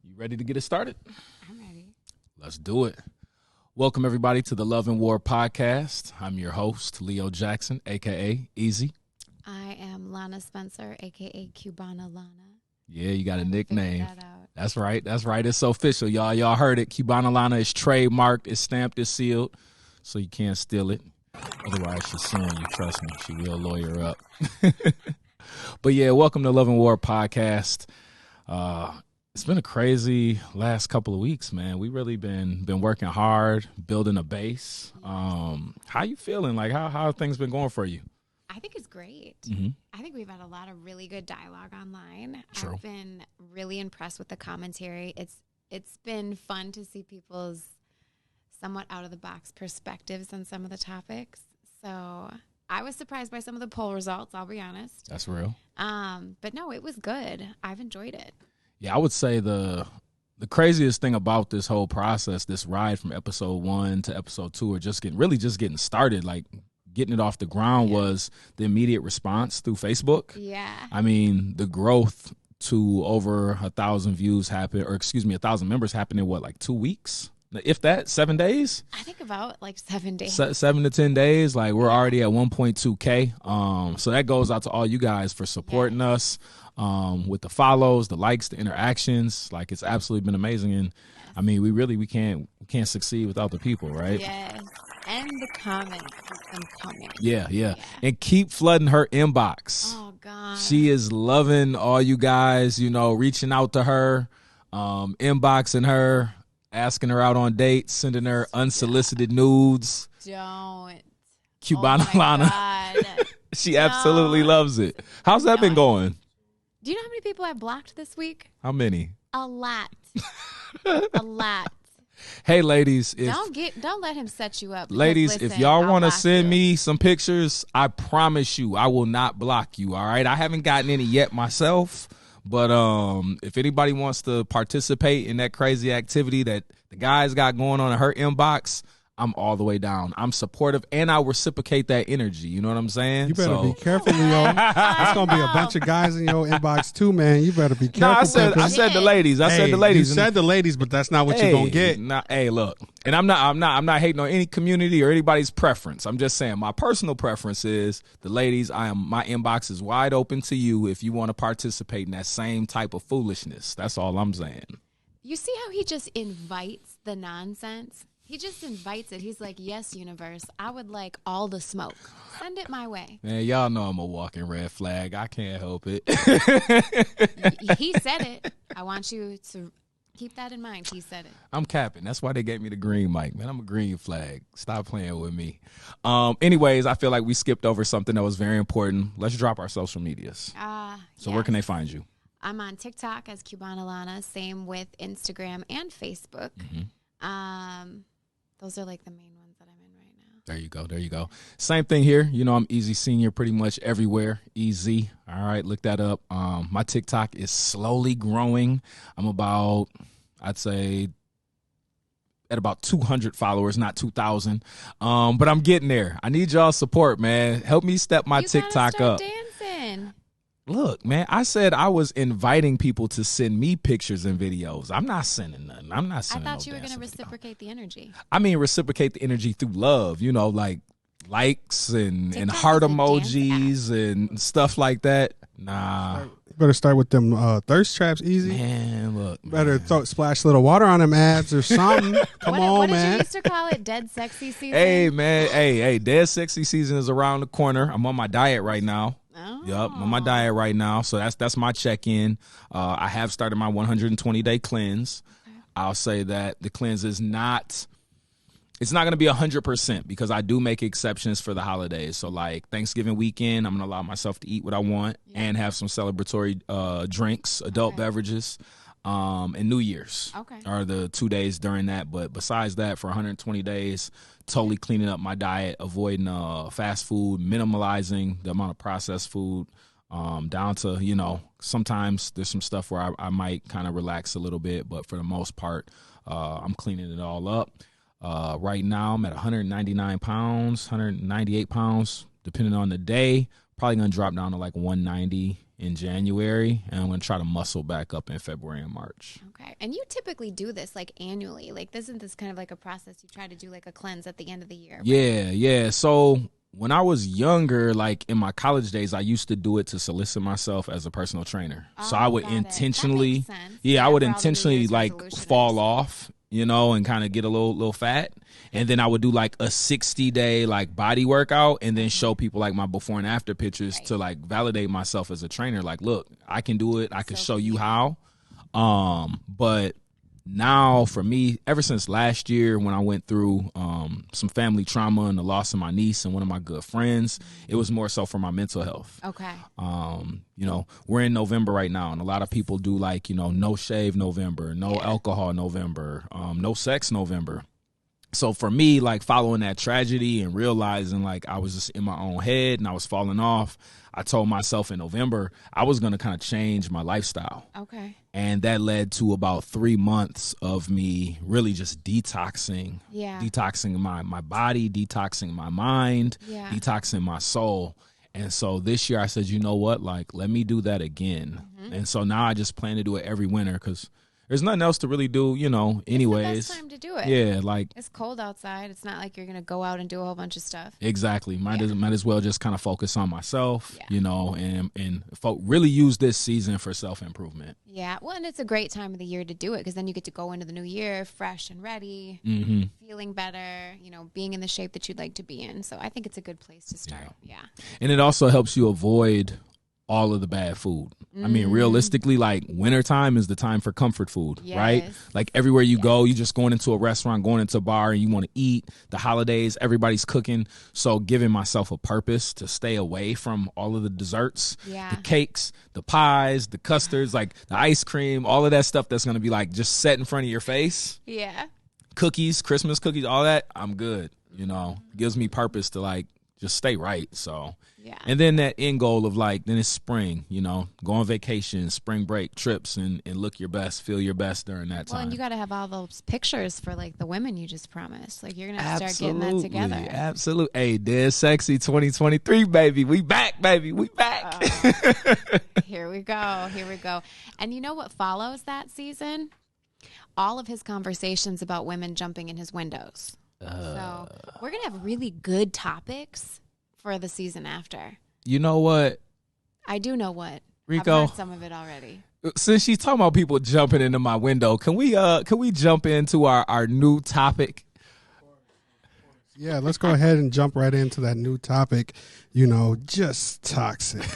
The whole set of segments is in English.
You ready to get it started? I'm ready. Let's do it. Welcome, everybody, to the Luv and War Podcast. I'm your host, Leo Jackson, a.k.a. Easy. I am Lana Spencer, a.k.a. Cubana Lana. Yeah, you got a nickname. That out. That's right. That's right. It's official, y'all. Y'all heard it. Cubana Lana is trademarked. It's stamped. It's sealed. So you can't steal it. Otherwise, she's suing you. Trust me. She will lawyer up. But, yeah, welcome to Luv and War Podcast. It's been a crazy last couple of weeks, man. We really been working hard, building a base. How you feeling? Like, how have things been going for you? I think it's great. Mm-hmm. I think we've had a lot of really good dialogue online. True. I've been really impressed with the commentary. It's been fun to see people's somewhat out-of-the-box perspectives on some of the topics. So I was surprised by some of the poll results, I'll be honest. That's real. But no, it was good. I've enjoyed it. Yeah, I would say the craziest thing about this whole process, this ride from episode 1 to episode 2, or just getting started, like getting it off the ground, was the immediate response through Facebook. Yeah. I mean, the growth to over 1,000 views happened, or 1,000 members happened in like 2 weeks? If that, 7 days? I think about like 7 days. 7 to 10 days. Like, we're already at 1.2K. So that goes out to all you guys for supporting us with the follows, the likes, the interactions. Like, it's absolutely been amazing. And I mean, we can't succeed without the people, right? Yes. And the comments. Keep them coming. Yeah. And keep flooding her inbox. Oh, God. She is loving all you guys, reaching out to her, inboxing her, asking her out on dates, sending her unsolicited nudes. Don't. Cubana Lana. She absolutely loves it. How's that been going? Do you know how many people I've blocked this week? How many? A lot. A lot. Hey, ladies, don't let him set you up. Ladies, listen, if y'all want to send you. me some pictures, I promise you I will not block you, all right? I haven't gotten any yet myself, but if anybody wants to participate in that crazy activity that the guys got going on in her inbox, I'm all the way down. I'm supportive, and I reciprocate that energy. You know what I'm saying? You better be careful, Leo. There's going to be a bunch of guys in your inbox, too, man. You better be careful. No, I said the ladies. I said the ladies. You said the ladies, but that's not what you're going to get. Hey, look. And I'm not hating on any community or anybody's preference. I'm just saying my personal preference is the ladies. My inbox is wide open to you if you want to participate in that same type of foolishness. That's all I'm saying. You see how he just invites the nonsense? He just invites it. He's like, yes, universe, I would like all the smoke. Send it my way. Man, y'all know I'm a walking red flag. I can't help it. He said it. I want you to keep that in mind. He said it. I'm capping. That's why they gave me the green mic, man. I'm a green flag. Stop playing with me. Anyways, I feel like we skipped over something that was very important. Let's drop our social medias. So where can they find you? I'm on TikTok as Cubana Lana. Same with Instagram and Facebook. Mm-hmm. Those are like the main ones that I'm in right now. There you go. Same thing here. I'm Easy Senior pretty much everywhere. Easy. All right, look that up. My TikTok is slowly growing. I'm about, I'd say, at about 200 followers, not 2,000. But I'm getting there. I need y'all's support, man. Help me step my TikTok up. Dancing. Look, man, I said I was inviting people to send me pictures and videos. I'm not sending nothing. I'm not sending I thought you were going to reciprocate the energy. I mean, reciprocate the energy through love, like likes and heart is a emojis and stuff like that. Nah. You better start with them thirst traps, Easy. Man, look. Better splash a little water on them ads or something. Come on, what man. What did you used to call it? Dead sexy season? Hey, man. Hey, dead sexy season is around the corner. I'm on my diet right now. Oh. Yep, I'm on my diet right now. So that's my check-in. I have started my 120-day cleanse. Okay. I'll say that the cleanse is not going to be 100% because I do make exceptions for the holidays. So like Thanksgiving weekend, I'm going to allow myself to eat what I want and have some celebratory drinks, adult beverages. And New Year's are the 2 days during that. But besides that, for 120 days, totally cleaning up my diet, avoiding fast food, minimalizing the amount of processed food, down to, sometimes there's some stuff where I might kind of relax a little bit. But for the most part, I'm cleaning it all up. Right now, I'm at 199 pounds, 198 pounds, depending on the day. Probably going to drop down to like 190 in January, and I'm going to try to muscle back up in February and March. Okay. And you typically do this like annually. Like, isn't this kind of like a process you try to do like a cleanse at the end of the year? Right? Yeah. So when I was younger, like in my college days, I used to do it to solicit myself as a personal trainer. So I would intentionally, I would intentionally like fall off, you know, and kind of get a little fat. And then I would do like a 60-day like body workout and then show people like my before and after pictures to like validate myself as a trainer. Like, look, I can do it. I can show you how. But now for me, ever since last year when I went through some family trauma and the loss of my niece and one of my good friends, it was more so for my mental health. Okay. You know, we're in November right now, and a lot of people do like, you know, no shave November, no alcohol November, no sex November. So for me, like following that tragedy and realizing like I was just in my own head and I was falling off, I told myself in November I was going to kind of change my lifestyle. Okay. And that led to about 3 months of me really just detoxing, detoxing my body, detoxing my mind, detoxing my soul. And so this year I said, you know what, like, let me do that again. And so now I just plan to do it every winter because there's nothing else to really do, you know, anyways. It's the best time to do it. Yeah, like. It's cold outside. It's not like you're going to go out and do a whole bunch of stuff. Exactly. Might as well just kind of focus on myself, you know, and really use this season for self-improvement. Yeah. Well, and it's a great time of the year to do it because then you get to go into the new year fresh and ready, feeling better, you know, being in the shape that you'd like to be in. So I think it's a good place to start. Yeah. And it also helps you avoid all of the bad food. I mean, realistically, like wintertime is the time for comfort food, right? Like everywhere you go, you're just going into a restaurant, going into a bar, and you want to eat. The holidays, everybody's cooking. So giving myself a purpose to stay away from all of the desserts, the cakes, the pies, the custards, like the ice cream, all of that stuff that's going to be like just set in front of your face. Yeah. Cookies, Christmas cookies, all that, I'm good. You know, it gives me purpose to like just stay right. So, and then that end goal of like, then it's spring, you know, go on vacation, spring break trips and look your best, feel your best during that time. Well, and you got to have all those pictures for like the women you just promised. Like you're going to have to start getting that together. Absolutely. Hey, Dead Sexy 2023, baby. We back, baby. We back. Here we go. Here we go. And you know what follows that season? All of his conversations about women jumping in his windows. So we're going to have really good topics for the season after. You know what? I do know what. Rico, I've heard some of it already. Since she's talking about people jumping into my window, can we jump into our new topic? Yeah, let's go ahead and jump right into that new topic. You know, just toxic.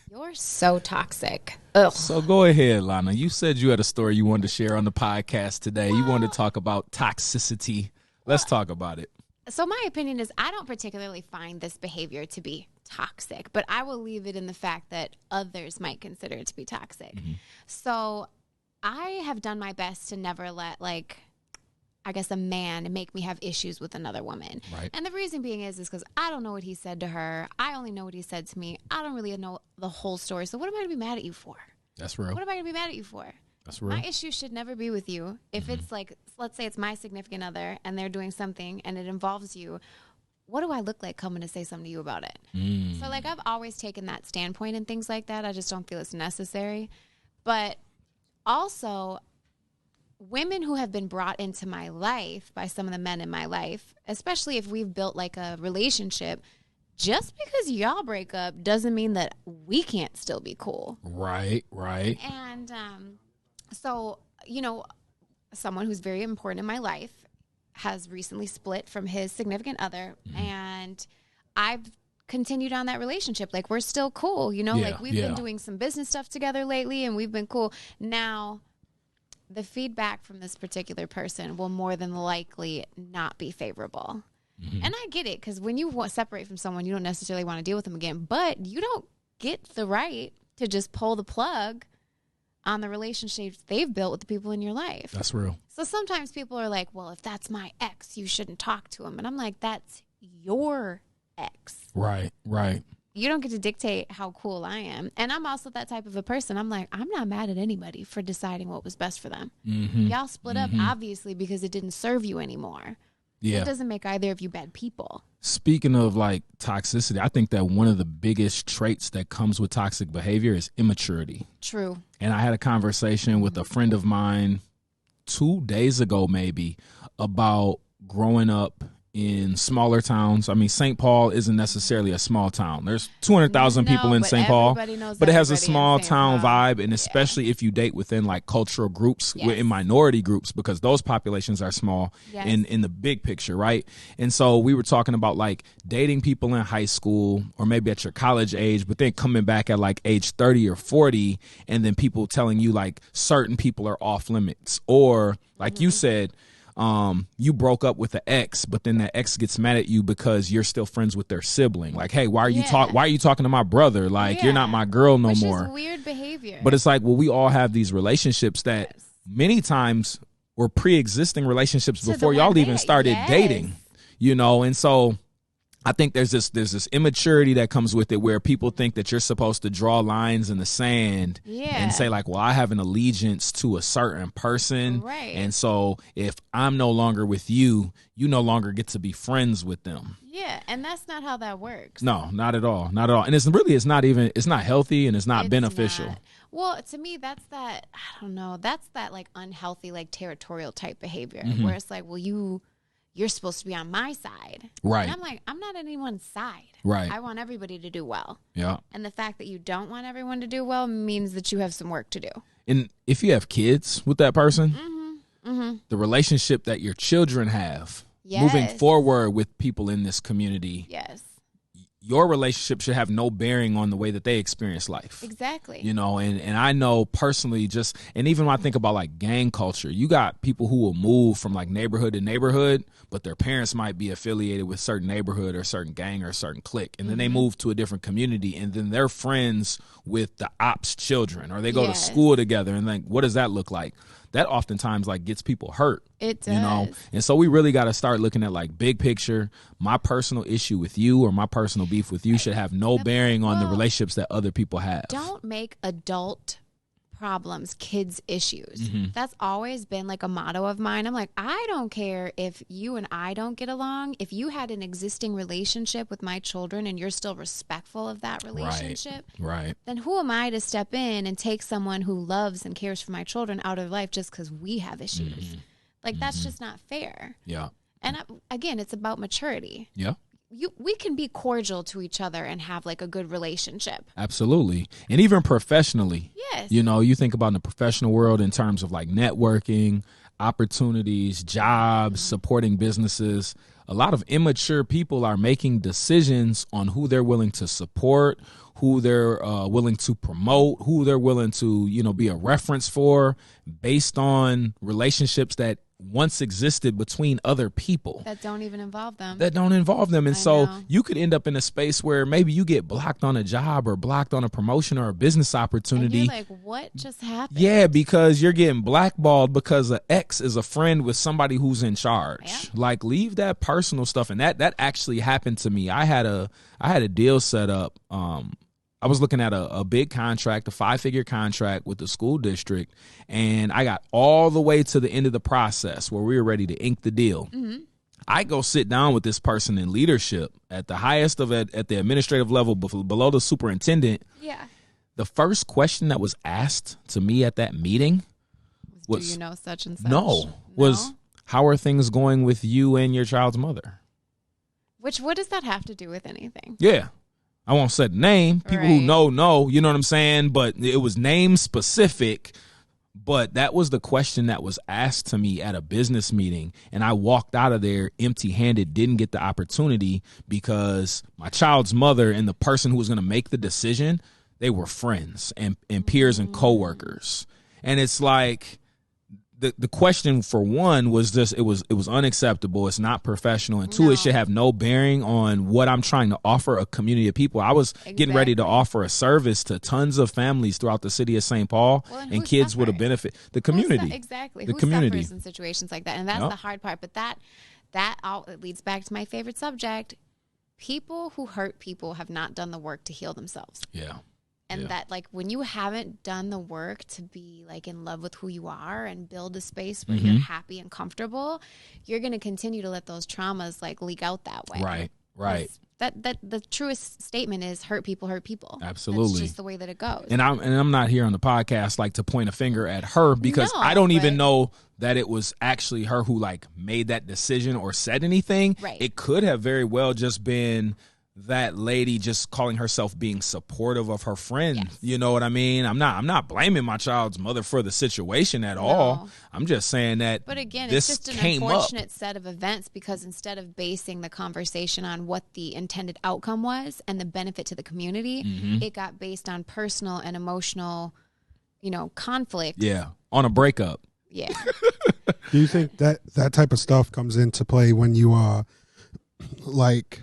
You're so toxic. Ugh. So go ahead, Lana. You said you had a story you wanted to share on the podcast today. You wanted to talk about toxicity. Let's talk about it. So my opinion is I don't particularly find this behavior to be toxic, but I will leave it in the fact that others might consider it to be toxic. So I have done my best to never let, like, I guess a man make me have issues with another woman. Right. And the reason being is because I don't know what he said to her. I only know what he said to me. I don't really know the whole story. So what am I going to be mad at you for? That's real. What am I going to be mad at you for? That's real. My issue should never be with you. If it's like, let's say it's my significant other and they're doing something and it involves you, what do I look like coming to say something to you about it? So like I've always taken that standpoint and things like that. I just don't feel it's necessary. But also women who have been brought into my life by some of the men in my life, especially if we've built like a relationship, just because y'all break up doesn't mean that we can't still be cool. Right. And so, you know, someone who's very important in my life has recently split from his significant other, and I've continued on that relationship. Like, we're still cool, you know? Like, we've been doing some business stuff together lately, and we've been cool. Now, the feedback from this particular person will more than likely not be favorable. And I get it, because when you separate from someone, you don't necessarily want to deal with them again, but you don't get the right to just pull the plug on the relationships they've built with the people in your life. That's real. So sometimes people are like, well, if that's my ex, you shouldn't talk to him. And I'm like, that's your ex. Right. You don't get to dictate how cool I am. And I'm also that type of a person. I'm like, I'm not mad at anybody for deciding what was best for them. Y'all split up, obviously, because it didn't serve you anymore. Yeah. It doesn't make either of you bad people. Speaking of like toxicity, I think that one of the biggest traits that comes with toxic behavior is immaturity. True. And I had a conversation with a friend of mine 2 days ago, maybe, about growing up in smaller towns. I mean, St. Paul isn't necessarily a small town. There's 200,000 people in St. Paul, but it has a small town vibe, and especially if you date within like cultural groups, in minority groups, because those populations are small in the big picture, right? And so we were talking about like dating people in high school or maybe at your college age, but then coming back at like age 30 or 40, and then people telling you like certain people are off limits, or like you said, you broke up with an ex, but then that ex gets mad at you because you're still friends with their sibling. Like, hey, why are you talking to my brother? Like, you're not my girl no more. Which is weird behavior. But it's like, well, we all have these relationships that many times were pre-existing relationships before y'all even started dating, you know? And so I think there's this immaturity that comes with it, where people think that you're supposed to draw lines in the sand and say like, well, I have an allegiance to a certain person. Right. And so if I'm no longer with you, you no longer get to be friends with them. Yeah. And that's not how that works. No, not at all. Not at all. And it's not healthy, and it's not beneficial. Not. Well, to me, that's that like unhealthy, like territorial type behavior where it's like, well, you're supposed to be on my side. Right. And I'm like, I'm not anyone's side. Right. I want everybody to do well. Yeah. And the fact that you don't want everyone to do well means that you have some work to do. And if you have kids with that person, the relationship that your children have moving forward with people in this community, your relationship should have no bearing on the way that they experience life. Exactly. You know, and I know personally, and even when I think about like gang culture, you got people who will move from like neighborhood to neighborhood, but their parents might be affiliated with certain neighborhood or certain gang or a certain clique. And then they move to a different community, and then they're friends with the ops children, or they go to school together. And like, what does that look like? That oftentimes like gets people hurt. It does. You know? And so we really got to start looking at like big picture. My personal issue with you or my personal beef with you should have no bearing on the relationships that other people have. Don't make adult problems kids' issues. That's always been like a motto of mine. I'm like, I don't care if you and I don't get along. If you had an existing relationship with my children and you're still respectful of that relationship, right, then who am I to step in and take someone who loves and cares for my children out of life just because we have issues? Like, that's just not fair. Yeah. And again, it's about maturity. Yeah. We can be cordial to each other and have like a good relationship. Absolutely. And even professionally. Yes. You know, you think about in the professional world in terms of like networking, opportunities, jobs, supporting businesses. A lot of immature people are making decisions on who they're willing to support, who they're willing to promote, who they're willing to, you know, be a reference for based on relationships that once existed between other people that don't even involve them. And so you could end up in a space where maybe you get blocked on a job or blocked on a promotion or a business opportunity. And you're like, what just happened? Yeah, because you're getting blackballed because an ex is a friend with somebody who's in charge. Yeah. Like, leave that personal stuff. And that actually happened to me. I had a deal set up. I was looking at a big contract, a 5-figure contract with the school district, and I got all the way to the end of the process where we were ready to ink the deal. I go sit down with this person in leadership at the highest of it, at the administrative level below the superintendent. Yeah. The first question that was asked to me at that meeting was, do you know such and such? Was how are things going with you and your child's mother? What does that have to do with anything? Yeah. I won't say the name. People who know, you know what I'm saying? But it was name specific. But that was the question that was asked to me at a business meeting. And I walked out of there empty handed, didn't get the opportunity because my child's mother and the person who was going to make the decision, they were friends and peers and coworkers. And it's like, the question for one was just it was unacceptable. It's not professional, and two, it should have no bearing on what I'm trying to offer a community of people. I was getting ready to offer a service to tons of families throughout the city of St. Paul, and kids would have benefited the community. The community suffers in situations like that, and that's the hard part. But that all leads back to my favorite subject: people who hurt people have not done the work to heal themselves. Yeah. And that, like, when you haven't done the work to be like in love with who you are and build a space where you're happy and comfortable, you're going to continue to let those traumas like leak out that way. Right. That the truest statement is hurt people hurt people. Absolutely. That's just the way that it goes. And I'm not here on the podcast like to point a finger at her, because No, I don't even know that it was actually her who like made that decision or said anything. Right. It could have very well just been that lady just calling herself being supportive of her friend. Yes. You know what I mean? I'm not blaming my child's mother for the situation at all. I'm just saying that. But again, this it's just an came unfortunate set of events, because instead of basing the conversation on what the intended outcome was and the benefit to the community, it got based on personal and emotional, conflict. Yeah, on a breakup. Yeah. Do you think that type of stuff comes into play when you like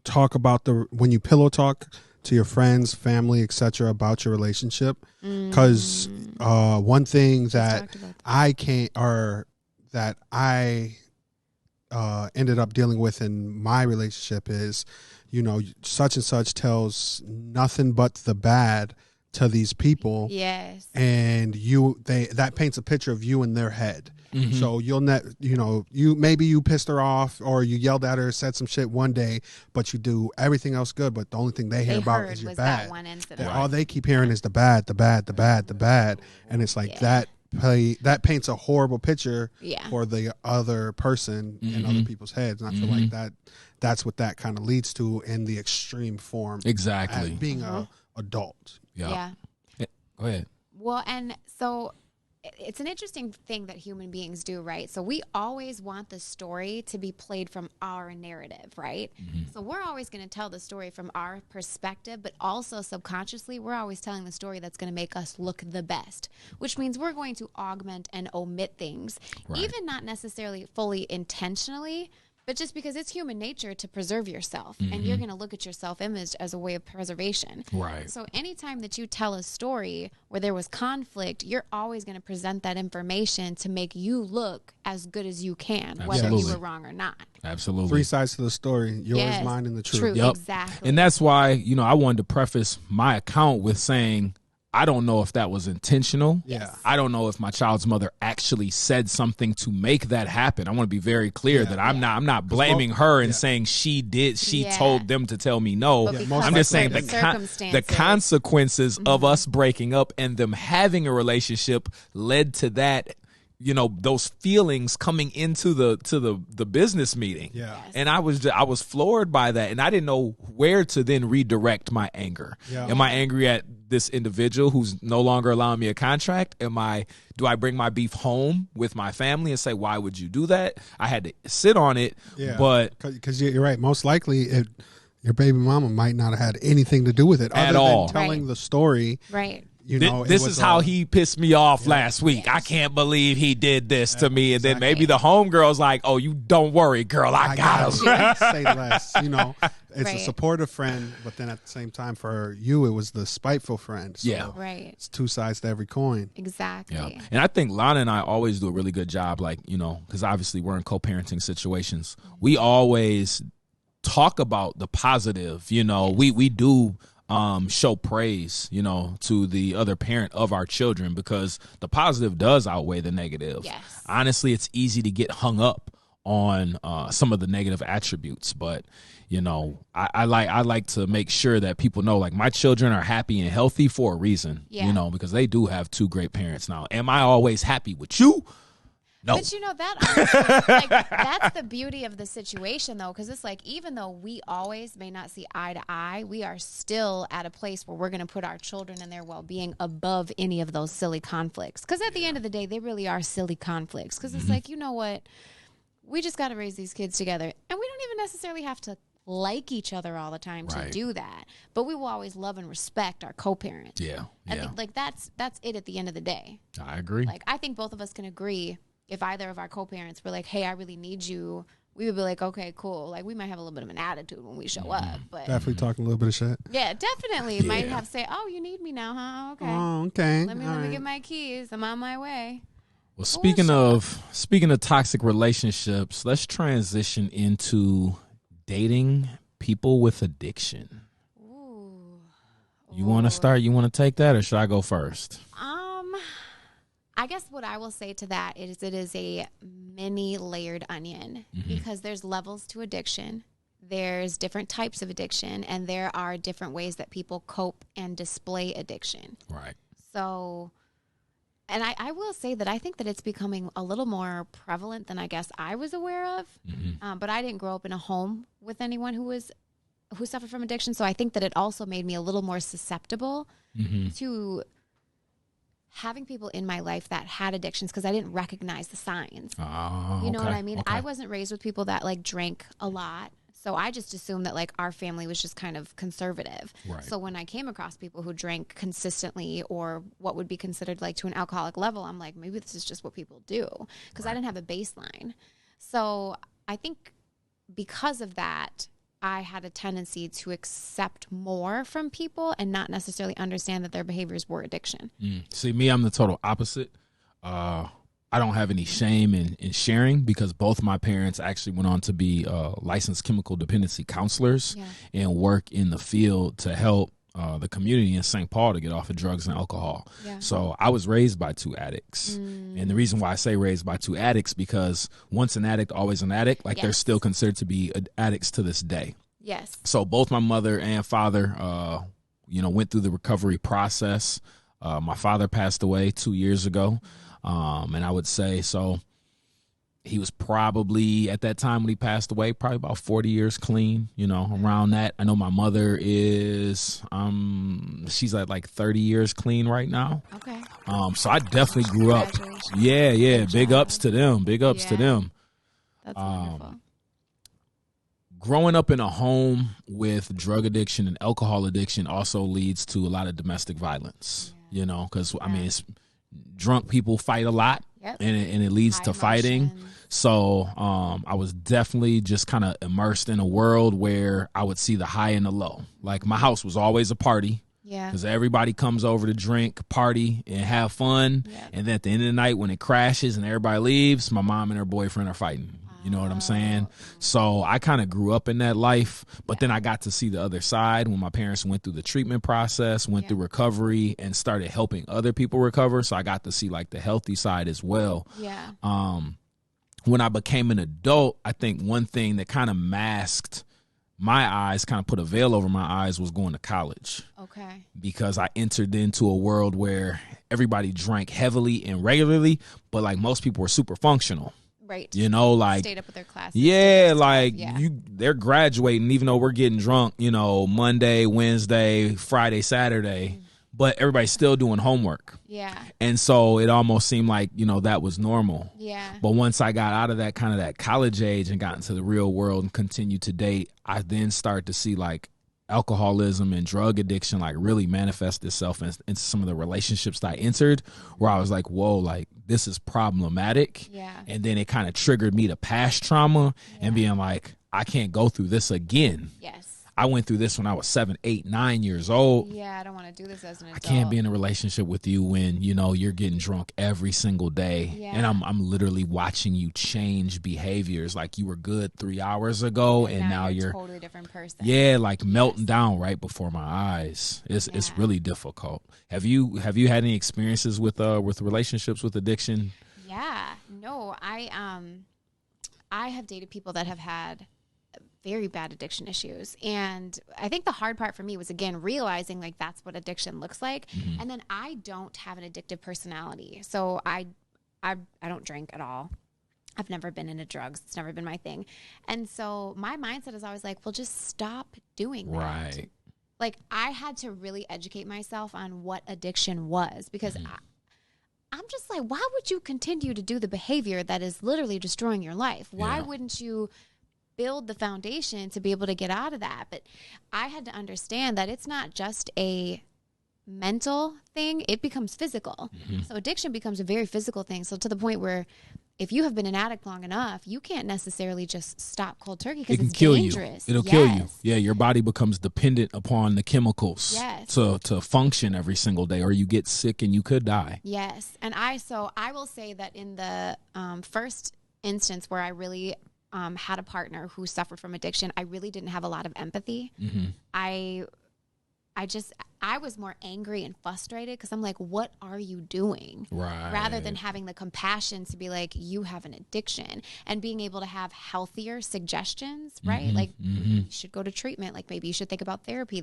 talk about when you pillow talk to your friends, family, etc. about your relationship? Because one thing that I ended up dealing with in my relationship is, such and such tells nothing but the bad to these people. Yes. And that paints a picture of you in their head. So you pissed her off, or you yelled at her, said some shit one day, but you do everything else good, but the only thing they hear about is your bad. That one incident. All they keep hearing is the bad, the bad, the bad, the bad. And it's like that paints a horrible picture for the other person in other people's heads. And I feel like that's what that kind of leads to in the extreme form. Exactly. Being an adult. Yeah. Go ahead. Well, and so it's an interesting thing that human beings do, right? So we always want the story to be played from our narrative, right? So we're always going to tell the story from our perspective, but also subconsciously, we're always telling the story that's going to make us look the best, which means we're going to augment and omit things, even not necessarily fully intentionally, but just because it's human nature to preserve yourself, and you're going to look at your self-image as a way of preservation. Right. So anytime that you tell a story where there was conflict, you're always going to present that information to make you look as good as you can, whether you were wrong or not. Absolutely. 3 sides to the story, yours, mine, and the truth. True, exactly. And that's why, I wanted to preface my account with saying, I don't know if that was intentional. Yeah. I don't know if my child's mother actually said something to make that happen. I want to be very clear that I'm not blaming her and saying she told them to tell me no. I'm just saying the consequences of us breaking up and them having a relationship led to that, those feelings coming into the business meeting. Yeah. And I was floored by that, and I didn't know where to then redirect my anger. Yeah. Am I angry at this individual who's no longer allowing me a contract? Do I bring my beef home with my family and say, why would you do that? I had to sit on it. Yeah. But because you're right, most likely your baby mama might not have had anything to do with it at other all. than telling the story. Right. This is how he pissed me off last week. I can't believe he did this to me. And then maybe the homegirl's like, oh, you don't worry, girl. I got him. Say less. It's a supportive friend, but then at the same time for you, it was the spiteful friend. So it's 2 sides to every coin. Exactly. Yeah. And I think Lana and I always do a really good job, because obviously we're in co-parenting situations. We always talk about the positive. We do show praise, to the other parent of our children, because the positive does outweigh the negative. Yes. Honestly, it's easy to get hung up on some of the negative attributes, but I like to make sure that people know, like, my children are happy and healthy for a reason. Because they do have 2 great parents now. Am I always happy with you? No. But that honestly, that's the beauty of the situation, though, because it's like, even though we always may not see eye to eye, we are still at a place where we're going to put our children and their well-being above any of those silly conflicts. Because at the end of the day, they really are silly conflicts. Because it's like, you know what? We just got to raise these kids together. And we don't even necessarily have to like each other all the time to do that. But we will always love and respect our co-parents. Yeah. I think, that's it at the end of the day. I agree. I think both of us can agree. If either of our co-parents were like, hey, I really need you, we would be like, okay, cool. We might have a little bit of an attitude when we show up. But definitely talking a little bit of shit. Yeah, definitely. Might have to say, oh, you need me now, huh? Okay. Oh, okay. Let me get my keys. I'm on my way. Well, speaking of toxic relationships, let's transition into dating people with addiction. Ooh. You want to start? You want to take that, or should I go first? I guess what I will say to that is it is a mini layered onion because there's levels to addiction. There's different types of addiction, and there are different ways that people cope and display addiction. Right. So, and I will say that I think that it's becoming a little more prevalent than I guess I was aware of. But I didn't grow up in a home with anyone who suffered from addiction. So I think that it also made me a little more susceptible to having people in my life that had addictions because I didn't recognize the signs. Oh, you know okay, what I mean? okay. I wasn't raised with people that like drank a lot. So I just assumed that like our family was just kind of conservative. Right. So when I came across people who drank consistently or what would be considered like to an alcoholic level, I'm like, maybe this is just what people do because I didn't have a baseline. So I think because of that, I had a tendency to accept more from people and not necessarily understand that their behaviors were addiction. See, me, I'm the total opposite. I don't have any shame in sharing because both my parents actually went on to be licensed chemical dependency counselors and work in the field to help the community in St. Paul to get off of drugs and alcohol. Yeah. So I was raised by two addicts. And the reason why I say raised by two addicts, because once an addict, always an addict. Like they're still considered to be addicts to this day. Yes. So both my mother and father, went through the recovery process. My father passed away 2 years ago. And I would say, so he was probably at that time when he passed away, probably about 40 years clean, around that. I know my mother is, she's at like 30 years clean right now. Okay. So I definitely grew up. Yeah. Big ups to them. That's wonderful. Growing up in a home with drug addiction and alcohol addiction also leads to a lot of domestic violence, because I mean, it's drunk people fight a lot and it leads to fighting. So I was definitely just kind of immersed in a world where I would see the high and the low. Like my house was always a party. Yeah. Because everybody comes over to drink, party, and have fun. Yeah. And then at the end of the night, when it crashes and everybody leaves, my mom and her boyfriend are fighting. You know what I'm saying? So I kind of grew up in that life, but then I got to see the other side when my parents went through the treatment process, went through recovery, and started helping other people recover. So I got to see like the healthy side as well. Yeah. When I became an adult, I think one thing that kind of masked my eyes, kind of put a veil over my eyes, was going to college. Okay. Because I entered into a world where everybody drank heavily and regularly, but like most people were super functional. Right. Like stayed up with their classes. Yeah, like they're graduating, even though we're getting drunk, Monday, Wednesday, Friday, Saturday, but everybody's still doing homework. Yeah. And so it almost seemed like, that was normal. Yeah. But once I got out of that kind of that college age and got into the real world and continued to date, I then started to see like alcoholism and drug addiction like really manifest itself in some of the relationships that I entered, where I was like, whoa, like this is problematic. Yeah. And then it kind of triggered me to past trauma and being like, I can't go through this again. Yes. I went through this when I was 7, 8, 9 years old. Yeah, I don't want to do this as an adult. I can't be in a relationship with you when, you're getting drunk every single day. Yeah. And I'm literally watching you change behaviors. Like you were good 3 hours ago and now you're a totally different person. Yeah, like melting down right before my eyes. It's really difficult. Have you had any experiences with relationships with addiction? Yeah. No, I have dated people that have had very bad addiction issues. And I think the hard part for me was, again, realizing like that's what addiction looks like. Mm-hmm. And then I don't have an addictive personality. So I don't drink at all. I've never been into drugs. It's never been my thing. And so my mindset is always like, well, just stop doing that. Right. Like I had to really educate myself on what addiction was, because I'm just like, why would you continue to do the behavior that is literally destroying your life? Why wouldn't you build the foundation to be able to get out of that? But I had to understand that it's not just a mental thing, it becomes physical. Mm-hmm. So addiction becomes a very physical thing. So to the point where if you have been an addict long enough, you can't necessarily just stop cold turkey because it's dangerous. It'll kill you. Yeah, your body becomes dependent upon the chemicals to function every single day, or you get sick and you could die. Yes. And I will say that in the first instance where I really had a partner who suffered from addiction, I really didn't have a lot of empathy. Mm-hmm. I I was more angry and frustrated because I'm like, what are you doing? Right. Rather than having the compassion to be like, you have an addiction, and being able to have healthier suggestions, right? Like, you should go to treatment. Like, maybe you should think about therapy.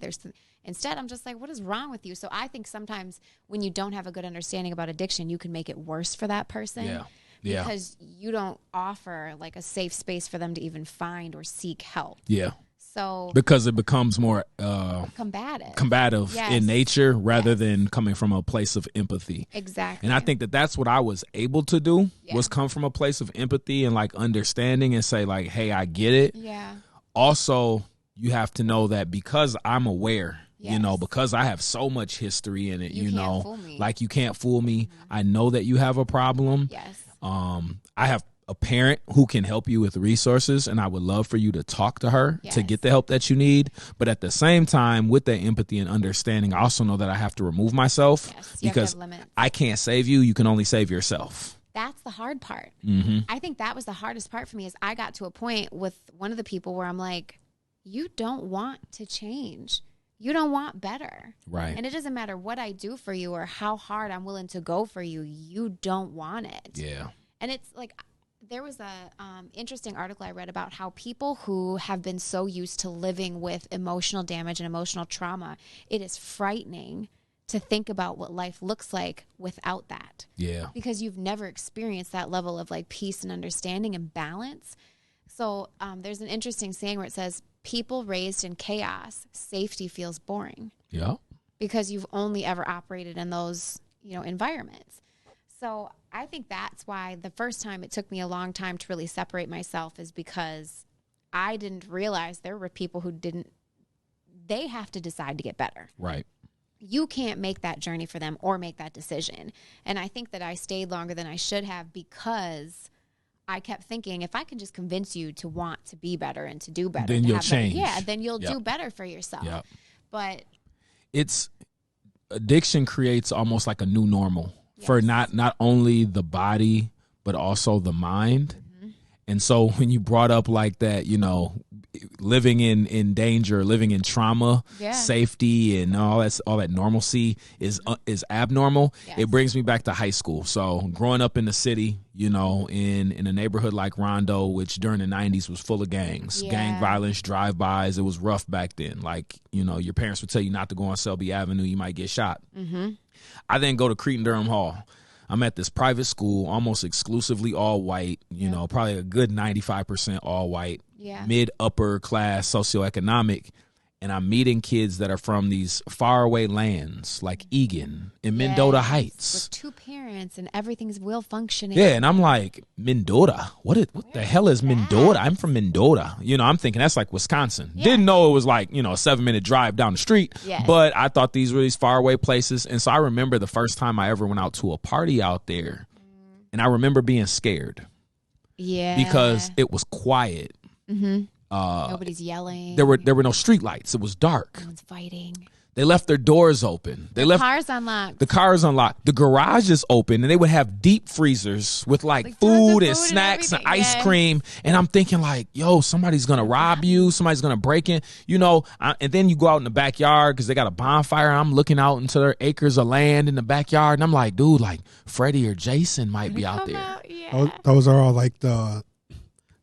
Instead, I'm just like, what is wrong with you? So I think sometimes when you don't have a good understanding about addiction, you can make it worse for that person. Yeah. Because you don't offer like a safe space for them to even find or seek help. Yeah. So because it becomes more combative in nature rather than coming from a place of empathy. Exactly. And I think that that's what I was able to do was come from a place of empathy and like understanding and say like, hey, I get it. Yeah. Also, you have to know that because I'm aware, Yes. you know, because I have so much history in it, You you can't know, fool me. like you can't fool me. I know that you have a problem. Yes. I have a parent who can help you with resources, and I would love for you to talk to her to get the help that you need. But at the same time, with that empathy and understanding, I also know that I have to remove myself because I can't save you. You can only save yourself. That's the hard part. Mm-hmm. I think that was the hardest part for me is I got to a point with one of the people where I'm like, you don't want to change. You don't want better. Right. And it doesn't matter what I do for you or how hard I'm willing to go for you. You don't want it. Yeah. And it's like, there was a interesting article I read about how people who have been so used to living with emotional damage and emotional trauma, it is frightening to think about what life looks like without that. Yeah. Because you've never experienced that level of like peace and understanding and balance. So there's an interesting saying where it says, people raised in chaos, safety feels boring. Yeah. Because you've only ever operated in those, you know, environments. So I think that's why the first time it took me a long time to really separate myself is because I didn't realize there were people who they have to decide to get better. Right. You can't make that journey for them or make that decision. And I think that I stayed longer than I should have because I kept thinking, if I can just convince you to want to be better and to do better, then you'll change. Then you'll do better for yourself. Yep. But addiction creates almost like a new normal for not only the body, but also the mind. Mm-hmm. And so when you brought up like that, you know, living in danger, living in trauma, safety and all that normalcy is abnormal. Yes. It brings me back to high school. So growing up in the city, you know, in a neighborhood like Rondo, which during the 90s was full of gangs, gang violence, drive-bys. It was rough back then. Like, you know, your parents would tell you not to go on Selby Avenue. You might get shot. Mm-hmm. I then go to Cretin-Durham Hall. I'm at this private school, almost exclusively all white, you know, probably a good 95% all white, mid-upper class socioeconomic. And I'm meeting kids that are from these faraway lands like Egan and Mendota Heights. With two parents and everything's well functioning. Yeah, and I'm like, Mendota? What the hell is Mendota? I'm from Mendota. You know, I'm thinking that's like Wisconsin. Yeah. Didn't know it was like, you know, a 7-minute drive down the street. Yes. But I thought these were these faraway places. And so I remember the first time I ever went out to a party out there. And I remember being scared. Yeah. Because it was quiet. Mm-hmm. Nobody's yelling. There were no street lights. It was dark. No one's fighting. They left their doors open. The cars unlocked. The cars unlocked. The garage is open, and they would have deep freezers with like food and snacks and ice cream. And I'm thinking like, yo, somebody's gonna rob you. Somebody's gonna break in. You know. And then you go out in the backyard because they got a bonfire. And I'm looking out into their acres of land in the backyard, and I'm like, dude, like Freddie or Jason might be out there. Those are all like the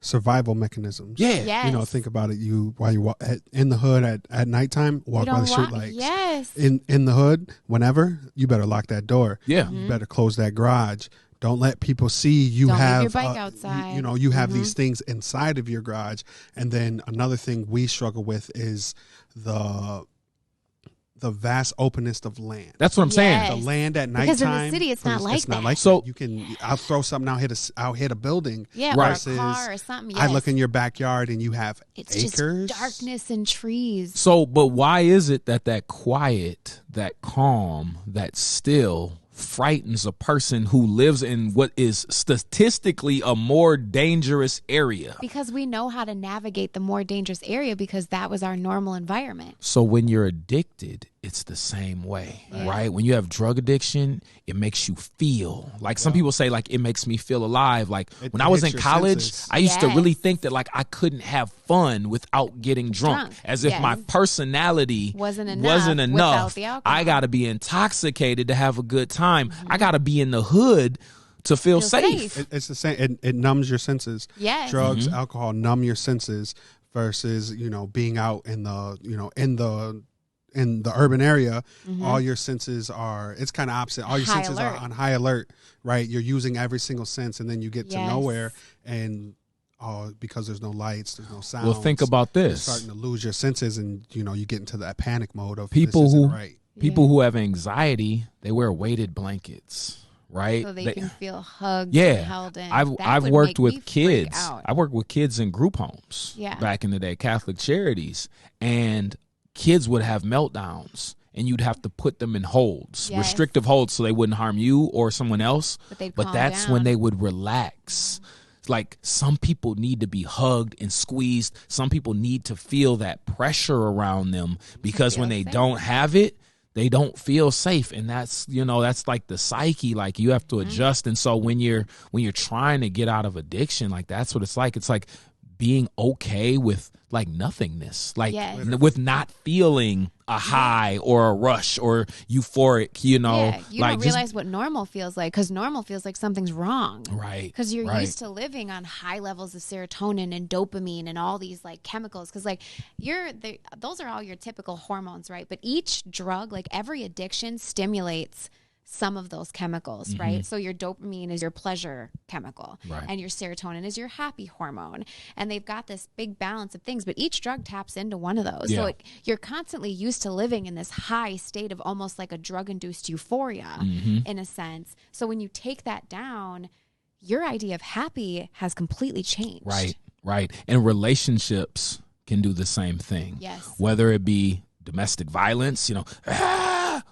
survival mechanisms. Yeah. Yes. You know, think about it. While you walk in the hood at nighttime, walk by the street lights. Yes. In the hood, whenever, you better lock that door. Yeah. Mm-hmm. You better close that garage. Don't let people see you Don't have leave your bike outside. You know, you have these things inside of your garage. And then another thing we struggle with is the vast openness of land. That's what I'm saying. The land at nighttime. Because in the city, it's not like that. So you can, I'll throw something, I'll hit a building. Yeah, versus or a car or something. I look in your backyard and you have it's acres. Just darkness and trees. So, but why is it that quiet, that calm, that still frightens a person who lives in what is statistically a more dangerous area? Because we know how to navigate the more dangerous area because that was our normal environment. So when you're addicted, it's the same way, Yeah. right? When you have drug addiction, it makes you feel like some people say, like, it makes me feel alive. Like when I was in hits your college, senses. I used to really Yes. think that like I couldn't have fun without getting drunk, as if Yes. my personality Wasn't enough. without the alcohol. I got to be intoxicated to have a good time. I got to be in the hood to feel safe. safe. It's the same. It numbs your senses. Yes. Drugs, Mm-hmm. alcohol numb your senses versus, being out in the, in the urban area. All your senses are, it's kind of opposite. All your High senses alert. are on high alert, right? You're using every single sense, and then you get to Yes. nowhere, and because there's no lights, there's no sound. Well, think about You're this. starting to lose your senses, and you get into that panic mode of People this isn't who right. people who have anxiety, they wear weighted blankets, right? So they can feel hugged Yeah. and held in. I've That would worked make me with freak kids. out. I worked with kids in group homes Yeah. back in the day, Catholic Charities, and kids would have meltdowns, and you'd have to put them in holds, Yes. restrictive holds, so they wouldn't harm you or someone else. But they'd But calm that's down. when they would relax. Like, some people need to be hugged and squeezed. Some people need to feel that pressure around them, because when feel they safe. don't have it, they don't feel safe. And that's like the psyche. Like, you have to adjust. And so when you're trying to get out of addiction, like, that's what it's like. It's like being okay with like nothingness, like Yes. with not feeling a high or a rush or euphoric, Yeah, you like don't just- realize what normal feels like, because normal feels like something's wrong. right. Because you're right. used to living on high levels of serotonin and dopamine and all these like chemicals. Because like those are all your typical hormones, right? But each drug, like every addiction, stimulates some of those chemicals, right? So your dopamine is your pleasure chemical, Right. and your serotonin is your happy hormone. And they've got this big balance of things, but each drug taps into one of those. Yeah. So you're constantly used to living in this high state of almost like a drug-induced euphoria in a sense. So when you take that down, your idea of happy has completely changed. Right. And relationships can do the same thing. Yes. Whether it be domestic violence,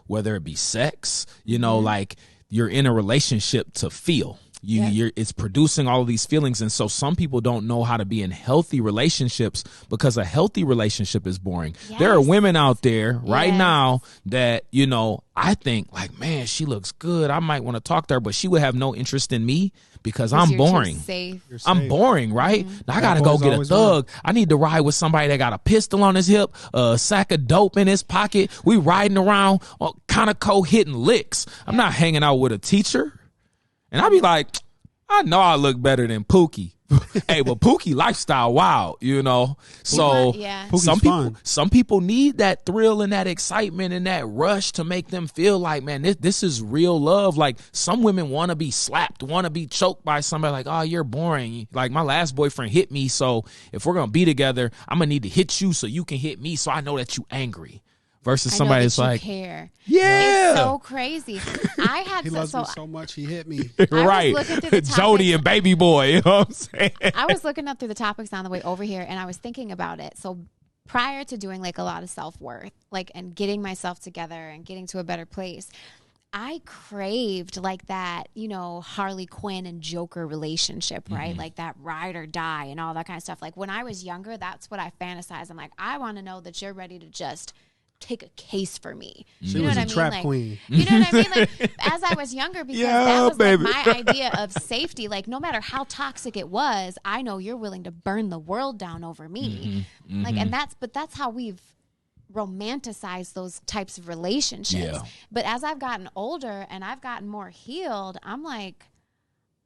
whether it be sex, like you're in a relationship to feel. It's producing all of these feelings. And so some people don't know how to be in healthy relationships because a healthy relationship is boring. There are Yes. women out there right Yes. now that, I think like, man, she looks good. I might want to talk to her, but she would have no interest in me because I'm You're too boring. safe. You're I'm safe. boring, right? Now I gotta go boys get a always thug. I need to ride with somebody that got a pistol on his hip, a sack of dope in his pocket. We riding around, kind of hitting licks. I'm not hanging out with a teacher. And I be like, I know I look better than Pookie. Hey, but Pookie lifestyle wild, So Yeah. Pookie's some people need that thrill and that excitement and that rush to make them feel like, man, this is real love. Like, some women want to be slapped, want to be choked by somebody, like, oh, you're boring. Like, my last boyfriend hit me, so if we're gonna be together, I'm gonna need to hit you so you can hit me, so I know that you angry. Versus I somebody know that's that you like, care. yeah. It's so crazy. I had He loves so me so much, he hit me. right, looking through the Jody topics. and Baby Boy. You know what I'm saying? I was looking up through the topics on the way over here, and I was thinking about it. So prior to doing like a lot of self-worth, like, and getting myself together and getting to a better place, I craved like that, Harley Quinn and Joker relationship, right? Like that ride or die and all that kind of stuff. Like, when I was younger, that's what I fantasized. I'm like, I want to know that you're ready to just take a case for me. She was a trap Like, queen. you know what I mean? Like, as I was younger, because Yeah, that was baby. like my idea of safety. Like, no matter how toxic it was, I know you're willing to burn the world down over me. Like, and that's how we've romanticized those types of relationships. Yeah. But as I've gotten older and I've gotten more healed, I'm like,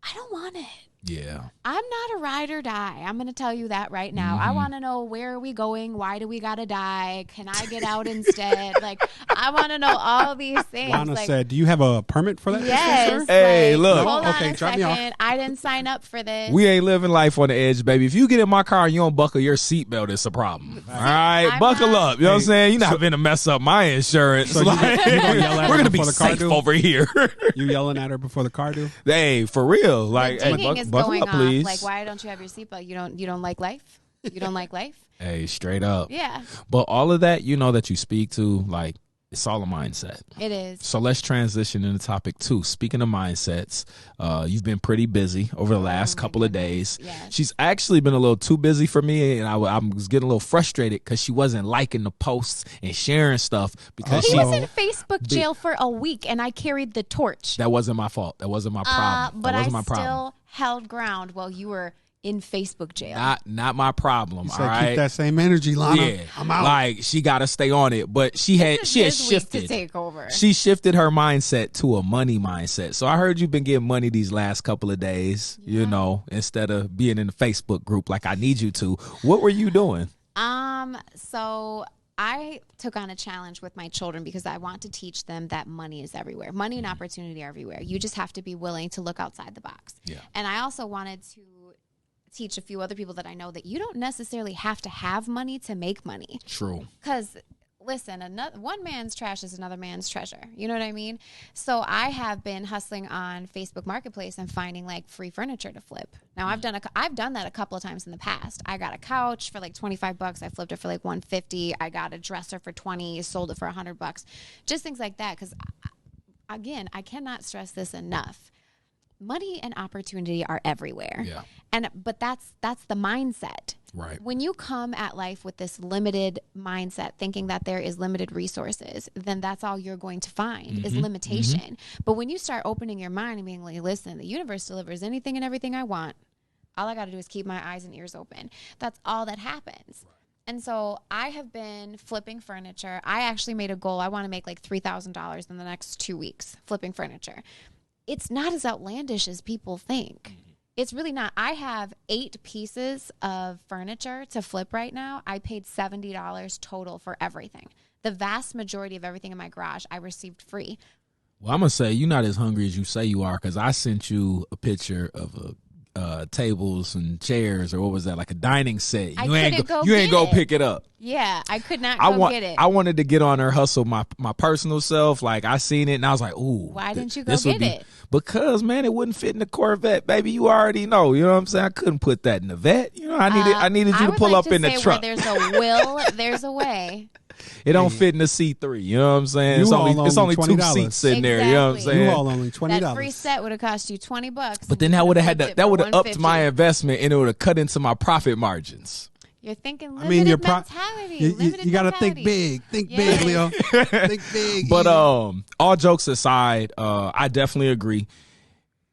I don't want it. Yeah. I'm not a ride or die. I'm going to tell you that right now. I want to know, where are we going? Why do we got to die? Can I get out instead? Like, I want to know all these things. Lana like, said, do you have a permit for that? yes. Hey, like, look. Hold Okay, on a drop me off. second. I didn't sign up for this. We ain't living life on the edge, baby. If you get in my car and you don't buckle your seatbelt, it's a problem. All right? I'm Buckle not- up. You know what I'm saying? You're not finna mess up my insurance. So you gonna yell at we're her going to be before the car safe do? over here. You yelling at her before the car do? Hey, for real. The Like, hey, dinging is buckle going up, off. please. Like, why don't you have your seatbelt? You don't like life? You don't like life? Hey, straight up. Yeah. But all of that, that you speak to, like, It's all a mindset. It is. So let's transition into topic 2. Speaking of mindsets, you've been pretty busy over the last couple of days. Yes. She's actually been a little too busy for me, and I was getting a little frustrated because she wasn't liking the posts and sharing stuff because He she. was in Facebook jail for a week, and I carried the torch. That wasn't my fault. That wasn't my problem. But that wasn't I my problem. still held ground while you were in Facebook jail. Not my problem. You all said right. keep that same energy, Lana. Yeah, I'm out. like she got to stay on it, but she had This week shifted. to take over. She shifted her mindset to a money mindset. So I heard you've been getting money these last couple of days. You know, instead of being in the Facebook group like I need you to. What were you doing? So I took on a challenge with my children because I want to teach them that money is everywhere. Money and opportunity are everywhere. You just have to be willing to look outside the box. Yeah. And I also wanted to teach a few other people that I know that you don't necessarily have to have money to make money. True. Because listen, one man's trash is another man's treasure. You know what I mean? So I have been hustling on Facebook Marketplace and finding like free furniture to flip. Now I've done that a couple of times in the past. I got a couch for like $25. I flipped it for like $150. I got a dresser for $20. Sold it for $100. Just things like that. Because again, I cannot stress this enough. Money and opportunity are everywhere. Yeah. But that's the mindset. Right. When you come at life with this limited mindset, thinking that there is limited resources, then that's all you're going to find is limitation. But when you start opening your mind and being like, listen, the universe delivers anything and everything I want. All I got to do is keep my eyes and ears open. That's all that happens. And so I have been flipping furniture. I actually made a goal. I want to make like $3,000 in the next 2 weeks flipping furniture. It's not as outlandish as people think. It's really not. I have 8 pieces of furniture to flip right now. I paid $70 total for everything. The vast majority of everything in my garage I received free. Well, I'm going to say you're not as hungry as you say you are because I sent you a picture of tables and chairs, or what was that, like a dining set. You ain't go pick it up. Yeah, I could not get it. I wanted to get on her hustle my personal self. Like I seen it and I was like, ooh. Why didn't you go get it? Because man, it wouldn't fit in the Corvette, baby. You already know. You know what I'm saying? I couldn't put that in the vet. You know, I needed you to pull up in the truck. Where there's a will, there's a way. It don't fit in the C3. You know what I'm saying? It's only 2 seats sitting there. You know what I'm saying? You all only $20. That free set would have cost you $20. But then that would have upped my investment and it would have cut into my profit margins. You're thinking limited mentality. You got to think big. Think big, Leo. Think big. But all jokes aside, I definitely agree.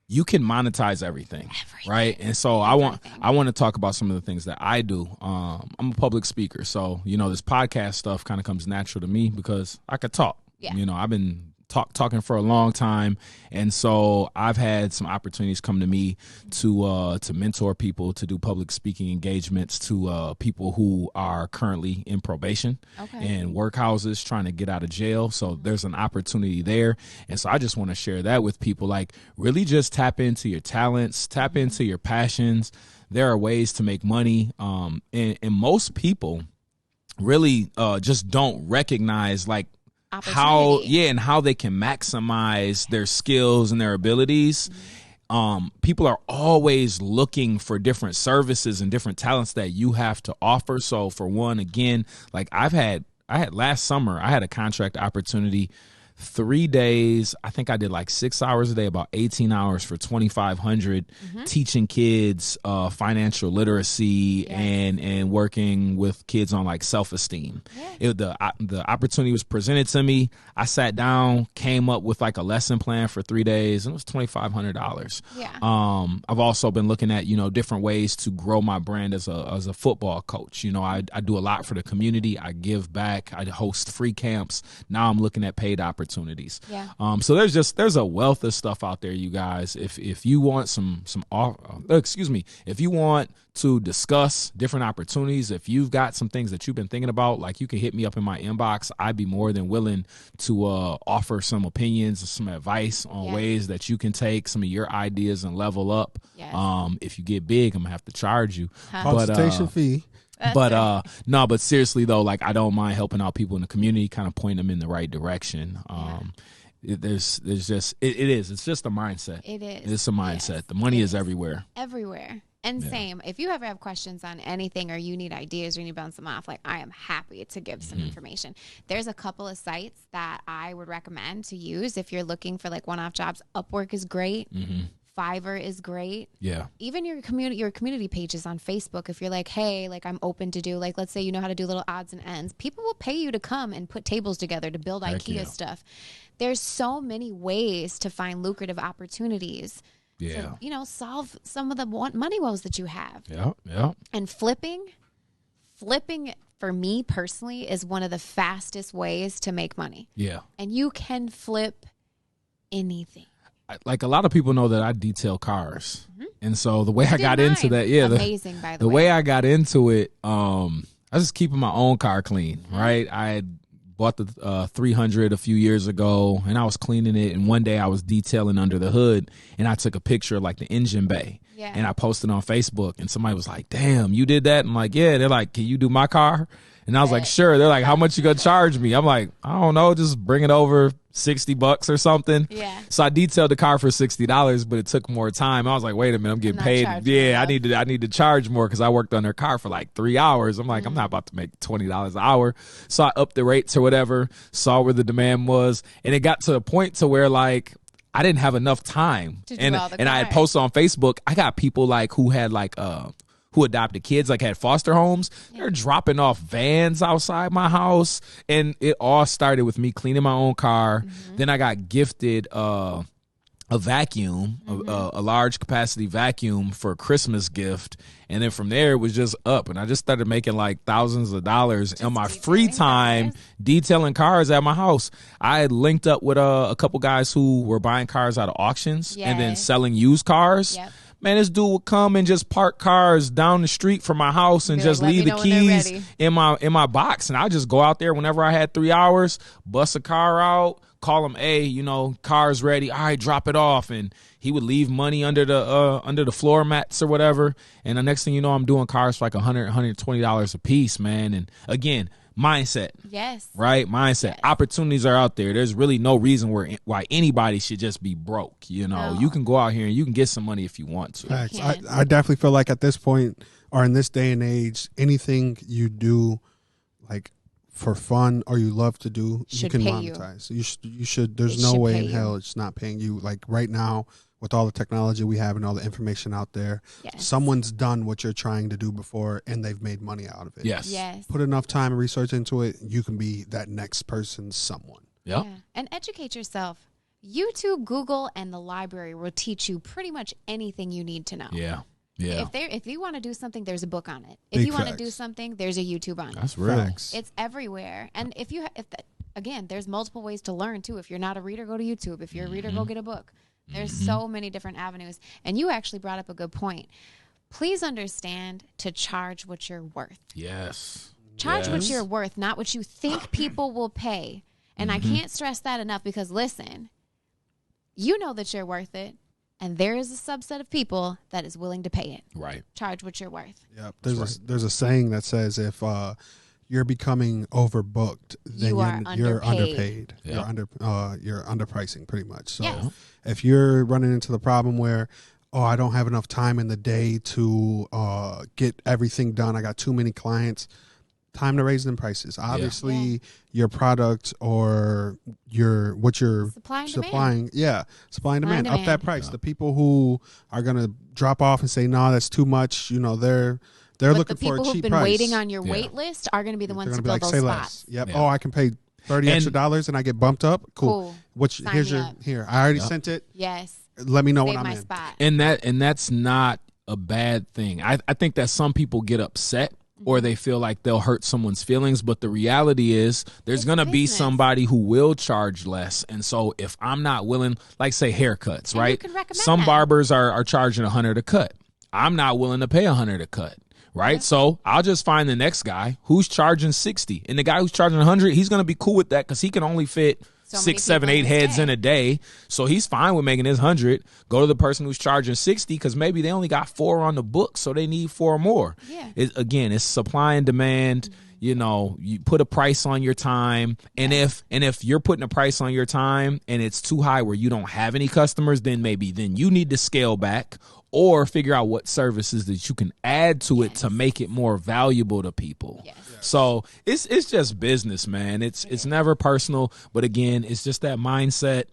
You can monetize everything, right? And so I want to talk about some of the things that I do. I'm a public speaker, so you know this podcast stuff kind of comes natural to me because I could talk. Yeah. You know, I've been talking for a long time, and so I've had some opportunities come to me to mentor people, to do public speaking engagements to people who are currently in probation and workhouses trying to get out of jail. So there's an opportunity there, and so I just want to share that with people. Like, really, just tap into your talents, tap into your passions. There are ways to make money, and most people really just don't recognize like how they can maximize their skills and their abilities. People are always looking for different services and different talents that you have to offer. So for one, again, like I had last summer, I had a contract opportunity, 3 days. I think I did like 6 hours a day, about 18 hours for $2,500, teaching kids financial literacy and working with kids on like self-esteem. The opportunity was presented to me. I sat down, came up with like a lesson plan for 3 days, and it was $2,500. I've also been looking at, you know, different ways to grow my brand as a football coach. You know, I do a lot for the community. I give back. I host free camps. Now I'm looking at paid opportunities. So there's a wealth of stuff out there, you guys. If you want if you want to discuss different opportunities, if you've got some things that you've been thinking about, like, you can hit me up in my inbox. I'd be more than willing to offer some opinions, some advice on ways that you can take some of your ideas and level up. If you get big, I'm gonna have to charge you consultation fee. But but seriously though, like, I don't mind helping out people in the community, kind of point them in the right direction. It's just a mindset. It is. It's a mindset. The money is everywhere. Everywhere. And same, if you ever have questions on anything or you need ideas or you need to bounce them off, like I am happy to give some information. There's a couple of sites that I would recommend to use if you're looking for like one-off jobs. Upwork is great. Fiverr is great. Yeah. Even your community pages on Facebook, if you're like, hey, like I'm open to do, like let's say you know how to do little odds and ends. People will pay you to come and put tables together to build IKEA stuff. There's so many ways to find lucrative opportunities. Yeah. To, solve some of the money woes that you have. Yeah. And flipping for me personally is one of the fastest ways to make money. Yeah. And you can flip anything. Like a lot of people know that I detail cars. And so the way I got into that, amazing, by the way. The way I got into it, I was just keeping my own car clean, right? I had bought the 300 a few years ago, and I was cleaning it. And one day I was detailing under the hood, and I took a picture of like the engine bay, and I posted on Facebook. And somebody was like, "Damn, you did that?" I'm like, "Yeah." They're like, "Can you do my car?" And I was like, "Sure." They're like, "How much you gonna charge me?" I'm like, "I don't know, just bring it over $60 or something." Yeah. So I detailed the car for $60, but it took more time. I was like, "Wait a minute, I'm getting paid." Yeah, I need to charge more because I worked on their car for like 3 hours. I'm like, I'm not about to make $20 an hour. So I upped the rates or whatever, saw where the demand was, and it got to a point to where like I didn't have enough time. And I had posted on Facebook. I got people like who had like who adopted kids, like had foster homes. They're dropping off vans outside my house. And it all started with me cleaning my own car. Then I got gifted a vacuum, a large capacity vacuum for a Christmas gift. And then from there, it was just up. And I just started making like thousands of dollars in my free time detailing cars at my house. I had linked up with a couple guys who were buying cars out of auctions and then selling used cars. Man, this dude would come and just park cars down the street from my house and just leave the keys in my box. And I just go out there whenever I had 3 hours, bust a car out, call him, "Hey, car's ready. All right, drop it off." And he would leave money under the floor mats or whatever. And the next thing you know, I'm doing cars for like $100, $120 a piece, man. And again, mindset. Yes. Right? Mindset. Yes. Opportunities are out there. There's really no reason why anybody should just be broke. No. You can go out here and you can get some money if you want to. Facts. I definitely feel like at this point or in this day and age, anything you do like for fun or you love to do, you can monetize. You should. There's no way in hell it's not paying you. Like right now, with all the technology we have and all the information out there, someone's done what you're trying to do before and they've made money out of it. Yes. Put enough time and research into it, you can be that next person's someone. Yep. Yeah. And educate yourself. YouTube, Google, and the library will teach you pretty much anything you need to know. Yeah. If you want to do something, there's a book on it. If you want to do something, there's a YouTube on it. That's real. Facts. It's everywhere. And again, there's multiple ways to learn too. If you're not a reader, go to YouTube. If you're a reader, go get a book. There's so many different avenues. And you actually brought up a good point. Please understand to charge what you're worth. Yes. Charge what you're worth, not what you think people will pay. And I can't stress that enough because, listen, you know that you're worth it. And there is a subset of people that is willing to pay it. Right. Charge what you're worth. Yeah. There's a saying that says if you're becoming overbooked, then you're underpaid. Yep. You're underpricing pretty much. So if you're running into the problem where, I don't have enough time in the day to get everything done, I got too many clients, time to raise them prices. Obviously, your product or what you're supplying, supply and demand. Up that price. The people who are gonna drop off and say, "No, that's too much," they're looking for a cheap price. The people who've been waiting on your wait list are going to be the ones to build those spots. Yep. Yeah. I can pay $30 extra and I get bumped up. Cool. Here. I already sent it. Yes. Let me know Save when I'm my in. Spot. And that's not a bad thing. I think that some people get upset or they feel like they'll hurt someone's feelings, but the reality is there's going to be somebody who will charge less. And so if I'm not willing, like say haircuts, right? You can recommend some that. Barbers are charging $100 a cut. I'm not willing to pay $100 a cut. Right. So I'll just find the next guy who's charging 60, and the guy who's charging 100, he's going to be cool with that because he can only fit 6, 7, 8 heads in a day. So he's fine with making his 100. Go to the person who's charging 60 because maybe they only got 4 on the book, so they need 4 more. Yeah. It's supply and demand. You know, you put a price on your time, and if you're putting a price on your time and it's too high where you don't have any customers, then you need to scale back or figure out what services that you can add to it to make it more valuable to people. Yes. So it's just business, man. It's never personal, but again, it's just that mindset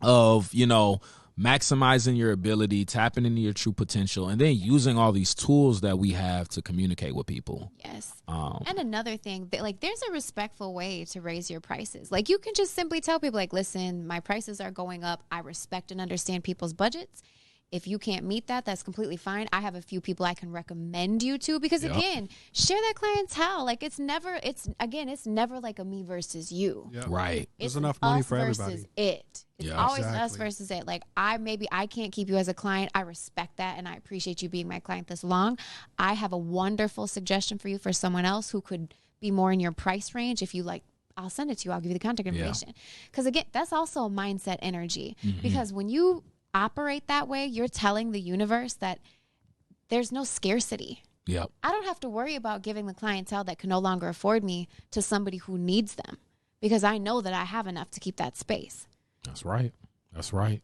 of, you know, maximizing your ability, tapping into your true potential, and then using all these tools that we have to communicate with people. Yes. And another thing, like, there's a respectful way to raise your prices. Like, you can just simply tell people, like, listen, my prices are going up. I respect and understand people's budgets. If you can't meet that, that's completely fine. I have a few people I can recommend you to, because again, share that clientele. Like, it's never like a me versus you. Yep. Right. There's enough money for versus everybody. It's always us versus it. Like, I can't keep you as a client. I respect that, and I appreciate you being my client this long. I have a wonderful suggestion for you for someone else who could be more in your price range. If you like, I'll send it to you. I'll give you the contact information. Because again, that's also a mindset energy. Because when you operate that way, you're telling the universe that there's no scarcity. Yep. I don't have to worry about giving the clientele that can no longer afford me to somebody who needs them, because I know that I have enough to keep that space. That's right. That's right.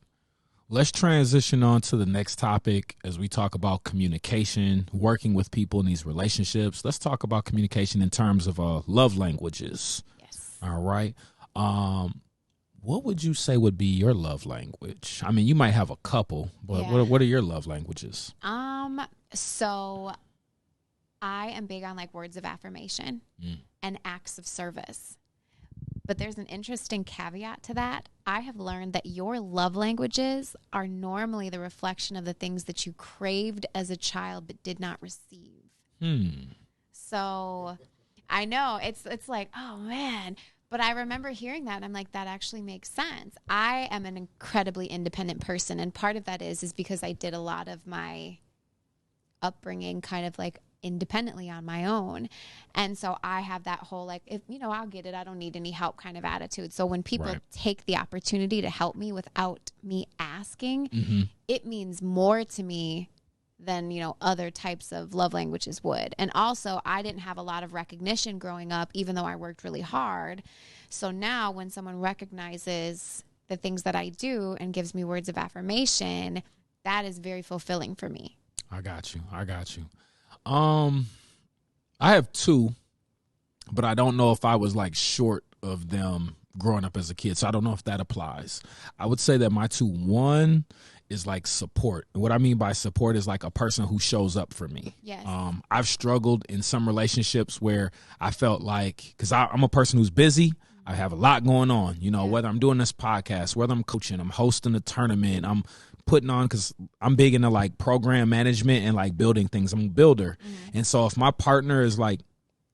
Let's transition on to the next topic as we talk about communication, working with people in these relationships. Let's talk about communication in terms of love languages. Yes. All right. What would you say would be your love language? I mean, you might have a couple, but what are your love languages? So I am big on, like, words of affirmation and acts of service. But there's an interesting caveat to that. I have learned that your love languages are normally the reflection of the things that you craved as a child but did not receive. So I know it's like, oh man. But I remember hearing that, and I'm like, that actually makes sense. I am an incredibly independent person, and part of that is because I did a lot of my upbringing kind of like independently on my own. And so I have that whole, like, if, you know, I'll get it, I don't need any help kind of attitude. So when people take the opportunity to help me without me asking, it means more to me than, you know, other types of love languages would. And also, I didn't have a lot of recognition growing up, even though I worked really hard. So now when someone recognizes the things that I do and gives me words of affirmation, that is very fulfilling for me. I got you. I have two, but I don't know if I was, like, short of them growing up as a kid. So I don't know if that applies. I would say that my two, one is like support. And what I mean by support is like a person who shows up for me. Yes. I've struggled in some relationships where I felt like, because I'm a person who's busy, I have a lot going on, you know, whether I'm doing this podcast, whether I'm coaching, I'm hosting a tournament, I'm putting on, because I'm big into like program management and like building things. I'm a builder. And so if my partner is like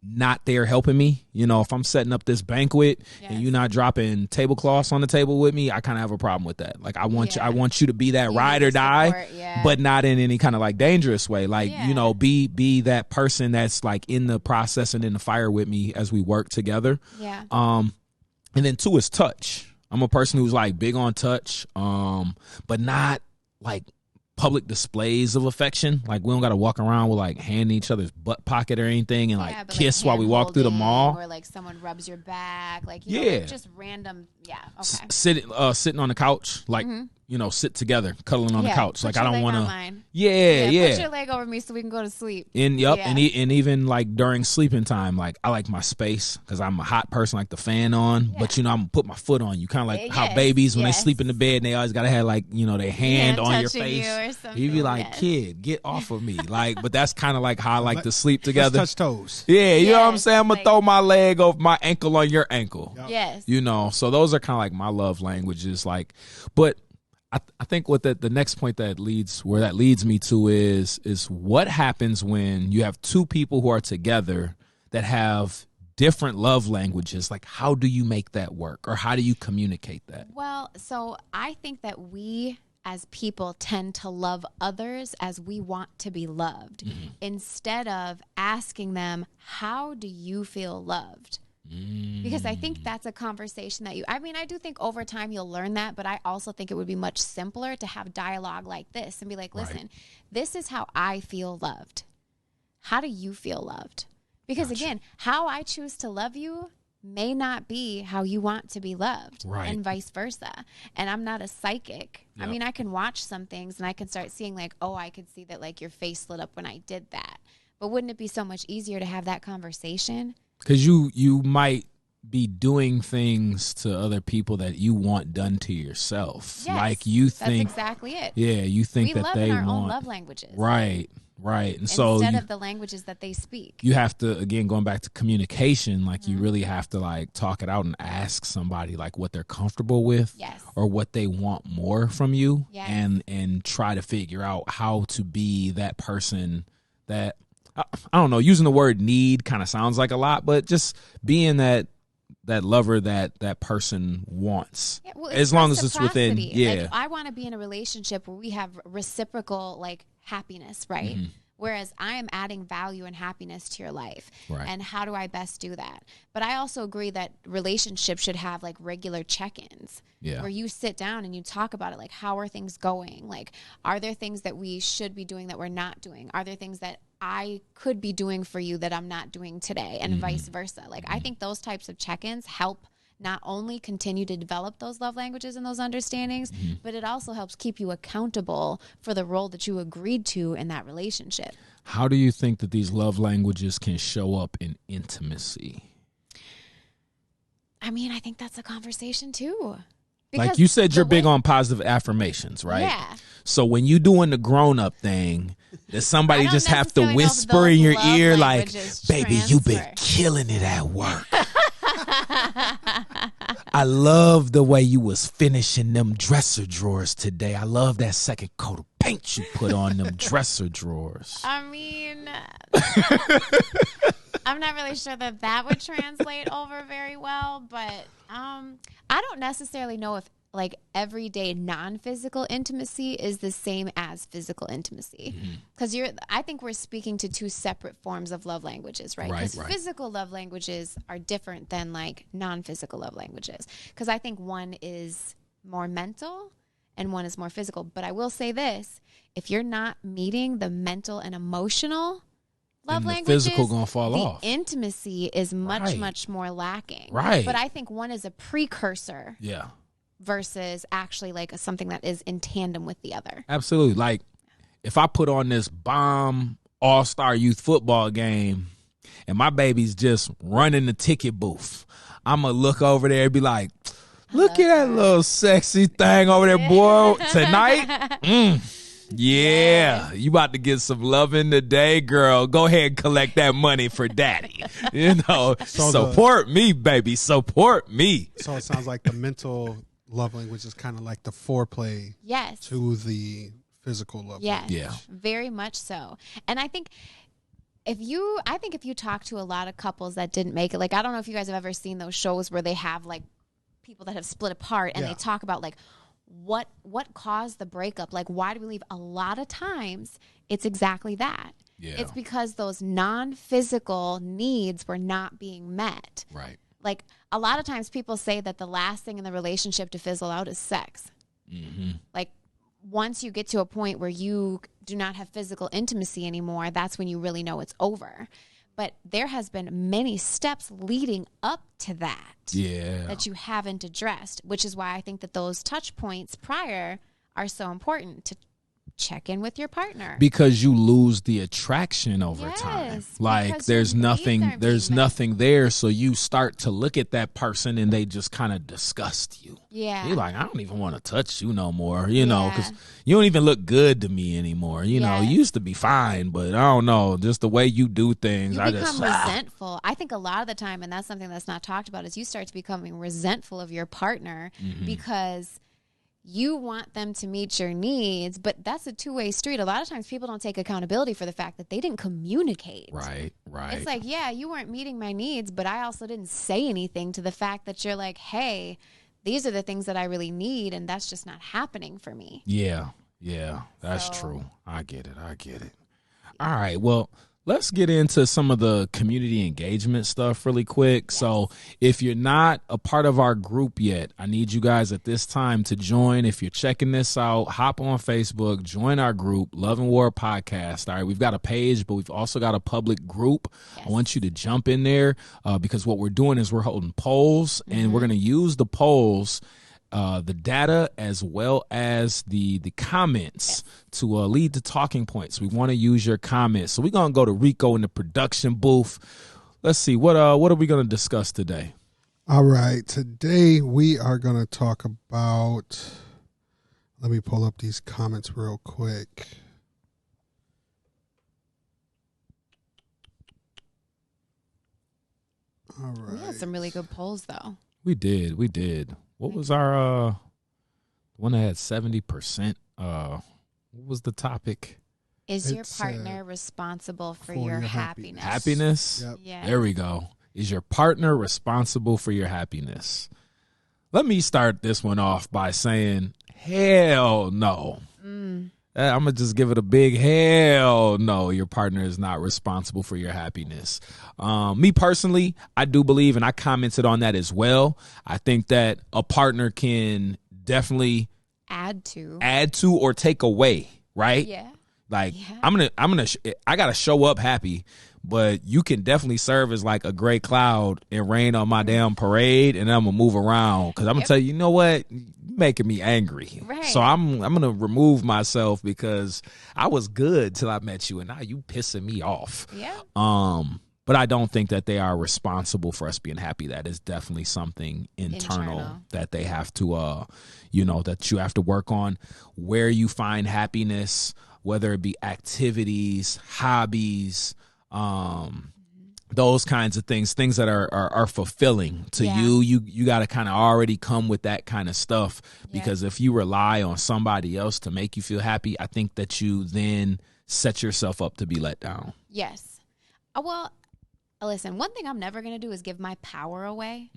not there helping me, you know, if I'm setting up this banquet and you're not dropping tablecloths on the table with me, I kind of have a problem with that. Like, I want you to be that ride or die, but not in any kind of like dangerous way. Like, you know, be that person that's like in the process and in the fire with me as we work together. And then two is touch. I'm a person who's like big on touch, but not like public displays of affection. Like, we don't got to walk around with like hand in each other's butt pocket or anything and like kiss, like, while we walk through the mall, or like someone rubs your back, like, you know, like just random. Sitting on the couch, like, you know, sit together, cuddling on the couch. Like, I don't want to. Put your leg over me so we can go to sleep. And and even like during sleeping time, like, I like my space because I'm a hot person, like the fan on. But, you know, I'm gonna put my foot on you, kind of like how babies when they sleep in the bed, they always gotta have like, you know, their hand on your face. You be like, kid, get off of me. Like, but that's kind of like how I like to sleep together. Let's touch toes. Yeah, you know what I'm saying? I'm gonna throw my leg over my ankle on your ankle. Yes. You know, so those are kind of like my love languages. Like, but I think what the next point that leads me to is what happens when you have two people who are together that have different love languages. Like, how do you make that work, or how do you communicate that? Well, so I think that we as people tend to love others as we want to be loved, instead of asking them, how do you feel loved? Because I think that's a conversation that I do think over time you'll learn that, but I also think it would be much simpler to have dialogue like this and be like, listen, this is how I feel loved. How do you feel loved? Because again, how I choose to love you may not be how you want to be loved, and vice versa. And I'm not a psychic. Yep. I mean, I can watch some things and I can start seeing like, oh, I could see that like your face lit up when I did that. But wouldn't it be so much easier to have that conversation? Because you might be doing things to other people that you want done to yourself. Yes, like you think that's exactly it. Yeah, you think we that love they in our want own love languages. Right. And so instead of the languages that they speak. You have to, again, going back to communication, like you really have to like talk it out and ask somebody like what they're comfortable with, or what they want more from you, and try to figure out how to be that person that, I don't know, using the word need kind of sounds like a lot, but just being that lover that person wants, as long as it's within. Like, I want to be in a relationship where we have reciprocal like happiness, right? Whereas I am adding value and happiness to your life. And how do I best do that? But I also agree that relationships should have like regular check-ins where you sit down and you talk about it. Like, how are things going? Like, are there things that we should be doing that we're not doing? Are there things that I could be doing for you that I'm not doing today, and vice versa? Like, I think those types of check-ins help not only continue to develop those love languages and those understandings, but it also helps keep you accountable for the role that you agreed to in that relationship. How do you think that these love languages can show up in intimacy? I mean, I think that's a conversation too. Like you said, you're big on positive affirmations, right? Yeah. So when you doing the grown-up thing, does somebody just have to whisper in your ear like, baby, you been killing it at work. I love the way you was finishing them dresser drawers today. I love that second coat of paint you put on them dresser drawers. I mean, I'm not really sure that would translate over very well, but I don't necessarily know if like everyday non-physical intimacy is the same as physical intimacy, because I think we're speaking to two separate forms of love languages, right? Because physical love languages are different than like non-physical love languages, because I think one is more mental and one is more physical. But I will say this: if you're not meeting the mental and emotional love languages, physical gonna fall off. Intimacy is much more lacking. Right. But I think one is a precursor. Yeah. Versus actually like something that is in tandem with the other. Absolutely. Like if I put on this bomb all-star youth football game and my baby's just running the ticket booth, I'm going to look over there and be like, look at that little sexy thing over there, boy. Tonight, yeah, you about to get some loving today, girl. Go ahead and collect that money for daddy. You know, support me, baby. Support me. So it sounds like the mental love language is kind of like the foreplay to the physical love language. Yeah, very much so. And I think if you talk to a lot of couples that didn't make it, like, I don't know if you guys have ever seen those shows where they have like people that have split apart and they talk about like what caused the breakup, like why do we leave? A lot of times it's exactly that. It's because those non-physical needs were not being met. Right. Like, a lot of times people say that the last thing in the relationship to fizzle out is sex. Like, once you get to a point where you do not have physical intimacy anymore, that's when you really know it's over. But there has been many steps leading up to that that you haven't addressed, which is why I think that those touch points prior are so important to check in with your partner, because you lose the attraction over time. Like there's nothing there, so you start to look at that person and they just kind of disgust you. You're like, I don't even want to touch you no more, you know, because you don't even look good to me anymore. You know, you used to be fine, but I don't know, just the way you do things, you become resentful. I think a lot of the time, and that's something that's not talked about, is you start to becoming resentful of your partner because you want them to meet your needs, but that's a two-way street. A lot of times people don't take accountability for the fact that they didn't communicate. Right. It's like, yeah, you weren't meeting my needs, but I also didn't say anything to the fact that you're like, hey, these are the things that I really need, and that's just not happening for me. Yeah, that's true. I get it. All right, well, let's get into some of the community engagement stuff really quick. Yes. So if you're not a part of our group yet, I need you guys at this time to join. If you're checking this out, hop on Facebook, join our group, Luv and War Podcast. All right, we've got a page, but we've also got a public group. Yes. I want you to jump in there because what we're doing is we're holding polls, and we're going to use the polls, the data as well as the comments to lead to talking points. We want to use your comments. So we're going to go to Rico in the production booth. Let's see, what are we going to discuss today? All right. Today we are going to talk about, let me pull up these comments real quick. All right. We had some really good polls, though. We did. What was our one that had 70%? What was the topic? Is your partner responsible for your happiness? Happiness? Yep. Yeah. There we go. Is your partner responsible for your happiness? Let me start this one off by saying, hell no. I'm going to just give it a big hell no. Your partner is not responsible for your happiness. Me personally, I do believe, and I commented on that as well, I think that a partner can definitely add to or take away, right? Yeah. Like, yeah. I got to show up happy, but you can definitely serve as like a gray cloud and rain on my damn parade, and I'm going to move around because I'm going to tell you, you know what? You're making me angry. Right. So I'm going to remove myself because I was good till I met you, and now you pissing me off. Yeah. But I don't think that they are responsible for us being happy. That is definitely something internal that they have to, that you have to work on. Where you find happiness, whether it be activities, hobbies, those kinds of things that are fulfilling to you. You got to kind of already come with that kind of stuff, because if you rely on somebody else to make you feel happy, I think that you then set yourself up to be let down. Yes. Well, listen, one thing I'm never going to do is give my power away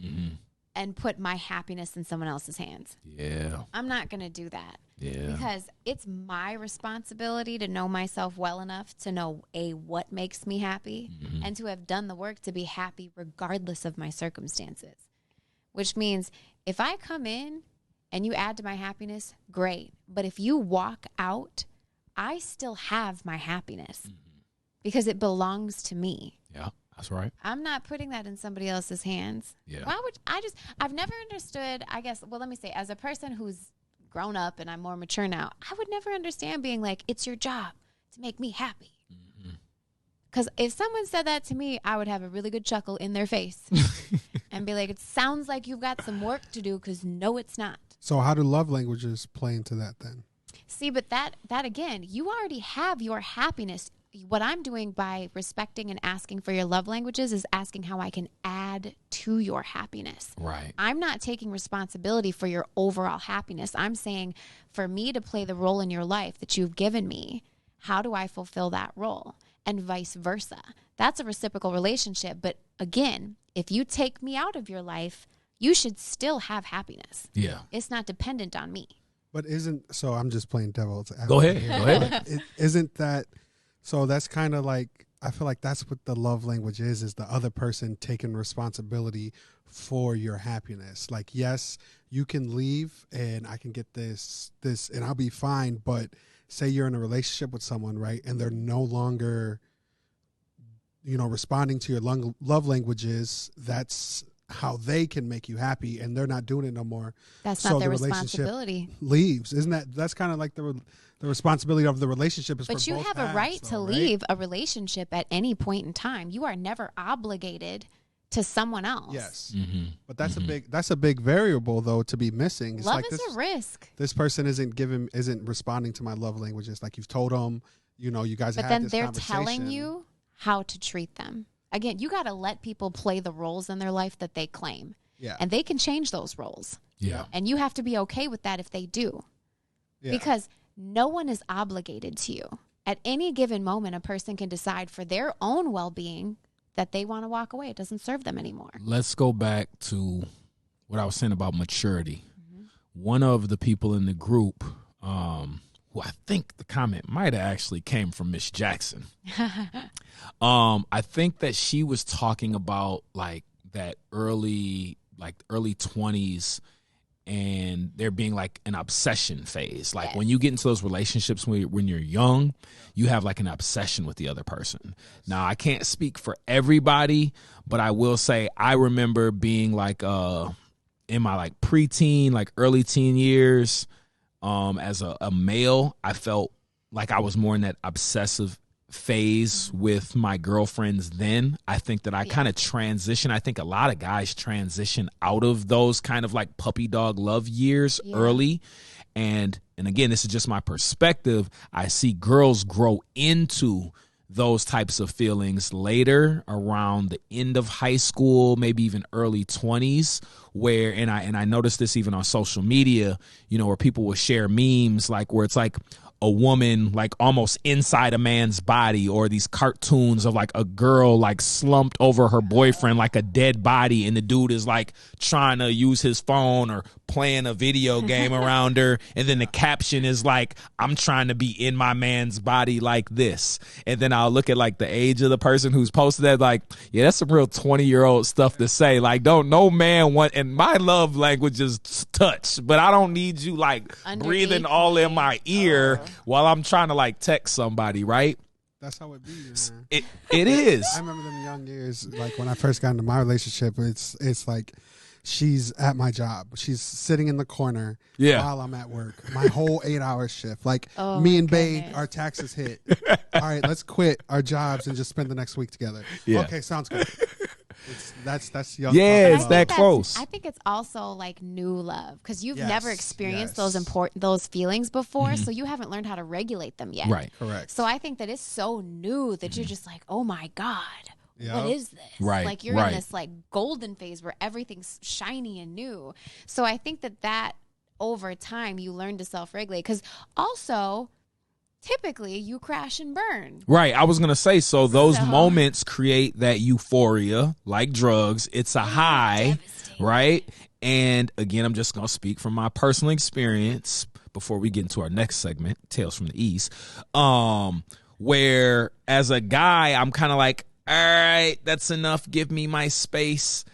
and put my happiness in someone else's hands. Yeah. I'm not going to do that. Yeah. Because it's my responsibility to know myself well enough to know, what makes me happy, and to have done the work to be happy regardless of my circumstances. Which means if I come in and you add to my happiness, great. But if you walk out, I still have my happiness because it belongs to me. Yeah. That's right. I'm not putting that in somebody else's hands. Yeah. Why would I've never understood, I guess, well, let me say, as a person who's grown up and I'm more mature now, I would never understand being like, it's your job to make me happy. Because if someone said that to me, I would have a really good chuckle in their face and be like, it sounds like you've got some work to do, because no, it's not. So how do love languages play into that then? See, but that again, you already have your happiness. What I'm doing by respecting and asking for your love languages is asking how I can add to your happiness. Right. I'm not taking responsibility for your overall happiness. I'm saying, for me to play the role in your life that you've given me, how do I fulfill that role? And vice versa. That's a reciprocal relationship. But again, if you take me out of your life, you should still have happiness. Yeah. It's not dependent on me. But so I'm just playing devil's advocate. Go ahead. Isn't that, so that's kind of like, I feel like that's what the love language is the other person taking responsibility for your happiness. Like, yes, you can leave and I can get this, and I'll be fine. But say you're in a relationship with someone, right? And they're no longer, responding to your love languages. That's how they can make you happy, and they're not doing it no more. That's not their responsibility. Leaves. Isn't that's kind of like the responsibility of the relationship is but for you both have halves, a right to leave a relationship at any point in time. You are never obligated to someone else. Yes. But that's a big variable though to be missing. It's love like is a risk. This person isn't responding to my love languages. Like, you've told them, you guys but had then this they're conversation. telling you how to treat them. Again, you got to let people play the roles in their life that they claim. Yeah. And they can change those roles. Yeah. And you have to be okay with that if they do. Yeah. Because no one is obligated to you. At any given moment, a person can decide for their own well-being that they want to walk away. It doesn't serve them anymore. Let's go back to what I was saying about maturity. One of the people in the group who I think the comment might have actually came from Miss Jackson. I think that she was talking about like that early 20s and there being like an obsession phase. Like when you get into those relationships when you're young, you have like an obsession with the other person. Now, I can't speak for everybody, but I will say I remember being like in my like preteen, like early teen years, as a male, I felt like I was more in that obsessive phase with my girlfriends then. I think that I kind of transitioned. I think a lot of guys transition out of those kind of like puppy dog love years early. And again, this is just my perspective. I see girls grow into those types of feelings later, around the end of high school, maybe even early 20s, where, and I noticed this even on social media, you know, where people will share memes like where it's like a woman like almost inside a man's body, or these cartoons of like a girl like slumped over her boyfriend like a dead body, and the dude is like trying to use his phone or playing a video game around her, and then the caption is like, I'm trying to be in my man's body like this. And then I'll look at like the age of the person who's posted that, like, yeah, that's some real 20-year-old stuff to say. Like, don't no man want, and my love language is touch, but I don't need you like breathing all in my ear while I'm trying to like text somebody, right? That's how it be, man. It is. I remember them young years, like when I first got into my relationship, it's like she's at my job. She's sitting in the corner while I'm at work. My whole 8-hour shift. Like me and Babe, our taxes hit. All right, let's quit our jobs and just spend the next week together. Yeah. Okay, sounds good. That's young. Yeah, it's that close. I think it's also like new love, because you've never experienced those feelings before, so you haven't learned how to regulate them yet. Right. Correct. So I think that it's so new that you're just like, oh my God, what is this? Right. Like you're in this like golden phase where everything's shiny and new. So I think that over time you learn to self-regulate, because also typically you crash and burn. Right. I was going to say, so those moments create that euphoria, like drugs. It's a high, right? And again, I'm just going to speak from my personal experience before we get into our next segment, Tales from the East, where as a guy, I'm kind of like, all right, that's enough. Give me my space.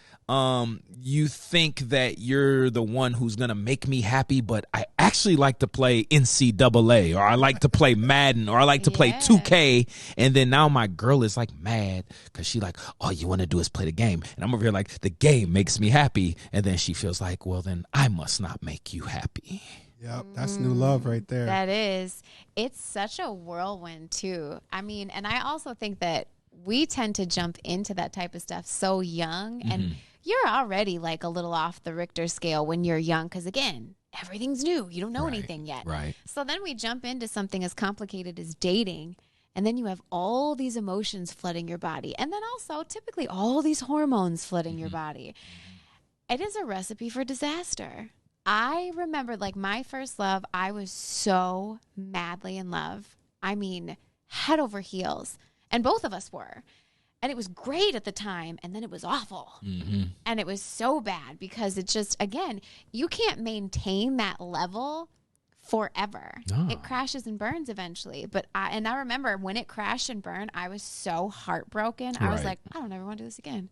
You think that you're the one who's going to make me happy, but I actually like to play NCAA, or I like to play Madden, or I like to play 2K. And then now my girl is like mad because she like, all you want to do is play the game. And I'm over here like, the game makes me happy. And then she feels like, well, then I must not make you happy. Yep, that's new love right there. That is. It's such a whirlwind too. I mean, and I also think that we tend to jump into that type of stuff so young, and you're already like a little off the Richter scale when you're young, because again, everything's new. You don't know anything yet. Right. So then we jump into something as complicated as dating, and then you have all these emotions flooding your body, and then also typically all these hormones flooding your body. It is a recipe for disaster. I remember like my first love, I was so madly in love. I mean, head over heels. And both of us were. And it was great at the time. And then it was awful. And it was so bad because it just, again, you can't maintain that level forever. No. It crashes and burns eventually. But I remember when it crashed and burned, I was so heartbroken. I was like, I don't ever want to do this again.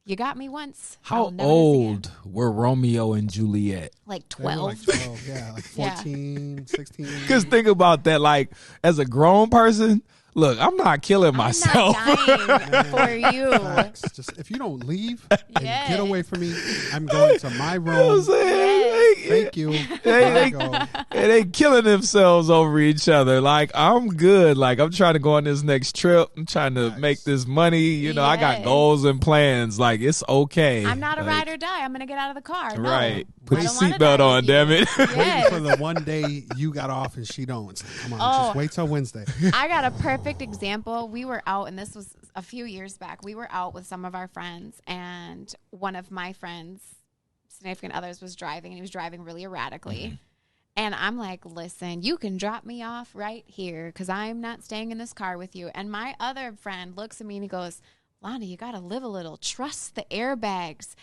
You got me once. How old were Romeo and Juliet? Like 12. Like 12, yeah, like 14, 16. Because think about that, like, as a grown person, look, I'm not killing myself. I'm not dying for you. Facts. Just if you don't leave and get away from me, I'm going to my room. Thank you. They killing themselves over each other. Like, I'm good. Like, I'm trying to go on this next trip. I'm trying to make this money. You know, I got goals and plans. Like, it's okay. I'm not a ride or die. I'm going to get out of the car. No, right. Put your seatbelt on, damn it. Waiting for the one day you got off and she don't. Like, come on, just wait till Wednesday. I got a perfect example. We were out, and this was a few years back. We were out with some of our friends, and one of my friends' significant others was driving, and he was driving really erratically. And I'm like, listen, you can drop me off right here because I'm not staying in this car with you. And my other friend looks at me and he goes, Lonnie, you got to live a little. Trust the airbags.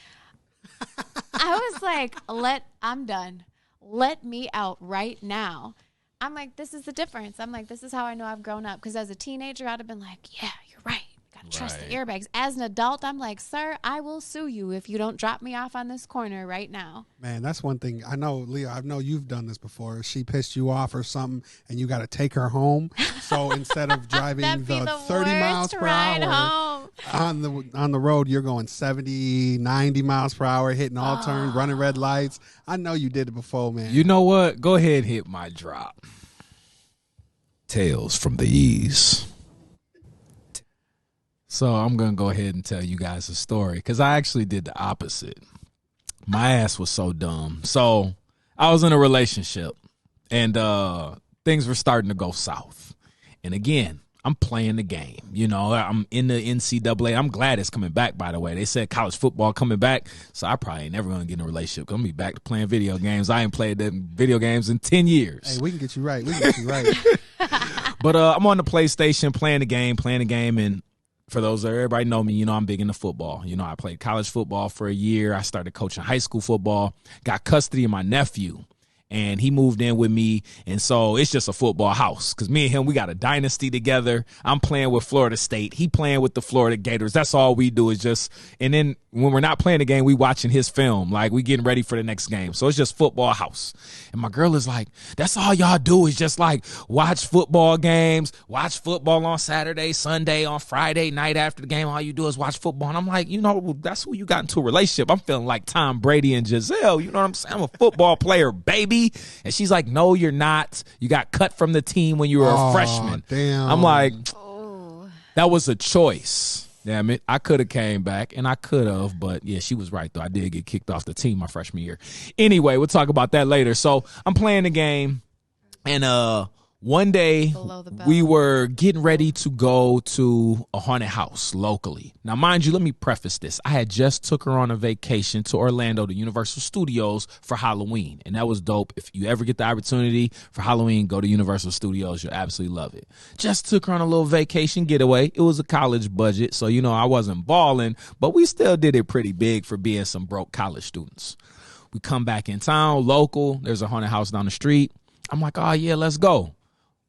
I was like, I'm done. Let me out right now. I'm like, this is the difference. I'm like, this is how I know I've grown up. Because as a teenager, I'd have been like, yeah, you're right. Gotta trust the airbags. As an adult, I'm like, sir, I will sue you if you don't drop me off on this corner right now. Man, that's one thing. I know, Leah, I know you've done this before. She pissed you off or something, and you got to take her home. So instead of driving the 30 miles per hour on the road, you're going 70, 90 miles per hour, hitting all turns, running red lights. I know you did it before, man. You know what? Go ahead and hit my drop. Tales from the East. So I'm going to go ahead and tell you guys a story because I actually did the opposite. My ass was so dumb. So I was in a relationship and things were starting to go south. And again, I'm playing the game. You know, I'm in the NCAA. I'm glad it's coming back, by the way. They said college football coming back. So I probably ain't never going to get in a relationship. I'm going to be back to playing video games. I ain't played them video games in 10 years. Hey, we can get you right. We can get you right. But I'm on the PlayStation playing the game. And for those that everybody know me, you know, I'm big into football. You know, I played college football for a year. I started coaching high school football, got custody of my nephew, and he moved in with me. And so it's just a football house because me and him, we got a dynasty together. I'm playing with Florida State. He playing with the Florida Gators. That's all we do is just, and then when we're not playing the game, we watching his film. Like we getting ready for the next game. So it's just football house. And my girl is like, that's all y'all do is just like watch football games, watch football on Saturday, Sunday, on Friday night after the game. All you do is watch football. And I'm like, you know, that's who you got into a relationship. I'm feeling like Tom Brady and Giselle. You know what I'm saying? I'm a football player, baby. And she's like, no, you're not. You got cut from the team when you were a freshman. Damn. I'm like, that was a choice. Damn it. I could have came back, and I could have, but yeah, she was right, though. I did get kicked off the team my freshman year. Anyway, we'll talk about that later. So I'm playing the game, and one day we were getting ready to go to a haunted house locally. Now, mind you, let me preface this. I had just took her on a vacation to Orlando to Universal Studios for Halloween, and that was dope. If you ever get the opportunity for Halloween, go to Universal Studios. You'll absolutely love it. Just took her on a little vacation getaway. It was a college budget, so, you know, I wasn't balling, but we still did it pretty big for being some broke college students. We come back in town, local. There's a haunted house down the street. I'm like, oh, yeah, let's go.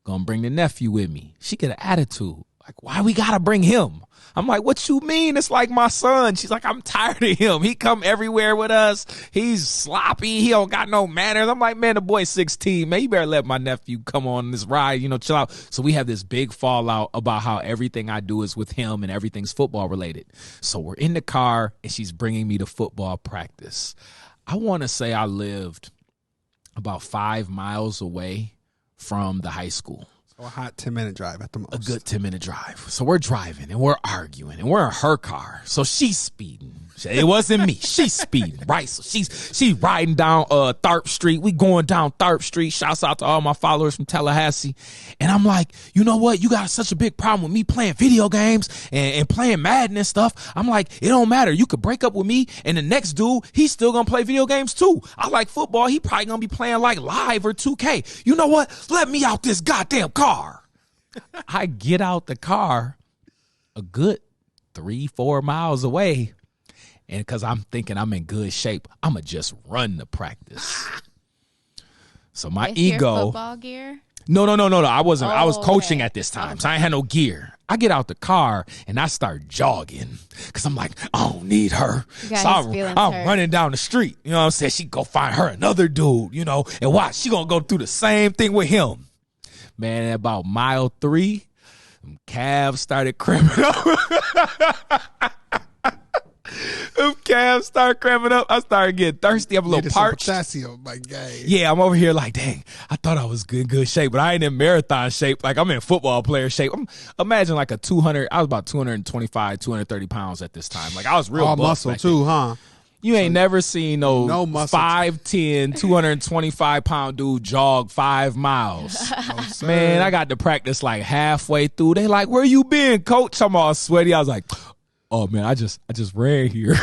Gonna bring the nephew with me. She get an attitude. Like, why we gotta bring him? I'm like, what you mean? It's like my son. She's like, I'm tired of him. He come everywhere with us. He's sloppy. He don't got no manners. I'm like, man, the boy's 16. Man, you better let my nephew come on this ride, you know, chill out. So we have this big fallout about how everything I do is with him and everything's football related. So we're in the car and she's bringing me to football practice. I want to say I lived about 5 miles away from the high school. So a hot 10-minute drive at the most. A good 10-minute drive. So we're driving and we're arguing and we're in her car. So she's speeding. It wasn't me. She's speeding, right? So she's riding down Tharp Street. We going down Tharp Street. Shouts out to all my followers from Tallahassee. And I'm like, you know what? You got such a big problem with me playing video games and playing Madden and stuff. I'm like, it don't matter. You could break up with me and the next dude, he's still going to play video games too. I like football. He probably going to be playing like Live or 2K. You know what? Let me out this goddamn car. I get out the car a good 3-4 miles away. And because I'm thinking I'm in good shape, I'm going to just run the practice. So my ego. Your football gear? No. I wasn't. I was coaching at this time, so I ain't had no gear. I get out the car and I start jogging because I'm like, I don't need her. So I'm running down the street. You know what I'm saying? She go find her another dude, you know, and watch. She going to go through the same thing with him. Man, at about mile 3, calves started cramping up. Calves start cramping up. I started getting thirsty. I'm a little parched. Potassium, my guy. Yeah, I'm over here like, dang, I thought I was in good shape, but I ain't in marathon shape. Like, I'm in football player shape. Imagine like I was about 225, 230 pounds at this time. Like, I was real all muscle too, huh? You ain't never seen no 5'10", 225-pound dude jog 5 miles. No, man, I got to practice like halfway through. They like, where you been, coach? I'm all sweaty. I was like, oh, man, I just ran here.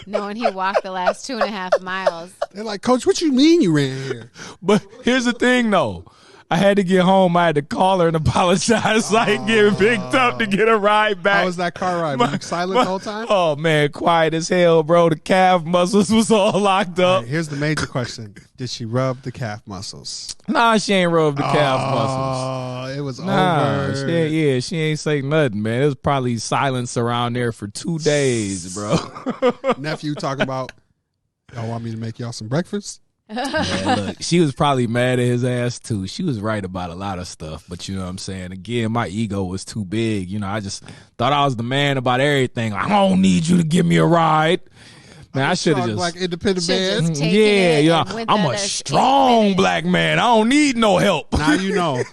Knowing he walked the last 2.5 miles. They're like, Coach, what you mean you ran here? But here's the thing, though. I had to get home. I had to call her and apologize. So I ain't getting picked up to get a ride back. How was that car ride? Were you silent the whole time? Oh, man, quiet as hell, bro. The calf muscles was all locked up. Right, here's the major question. Did she rub the calf muscles? Nah, she ain't rubbed the calf muscles. Oh, it was over. She ain't say nothing, man. It was probably silence around there for 2 days, bro. Nephew talking about, y'all want me to make y'all some breakfast? Man, look, she was probably mad at his ass too. She was right about a lot of stuff, but you know what I'm saying? Again, my ego was too big. You know, I just thought I was the man about everything. I don't need you to give me a ride. Man, I should have just like independent man. Yeah. I'm a strong black man. I don't need no help. Now you know.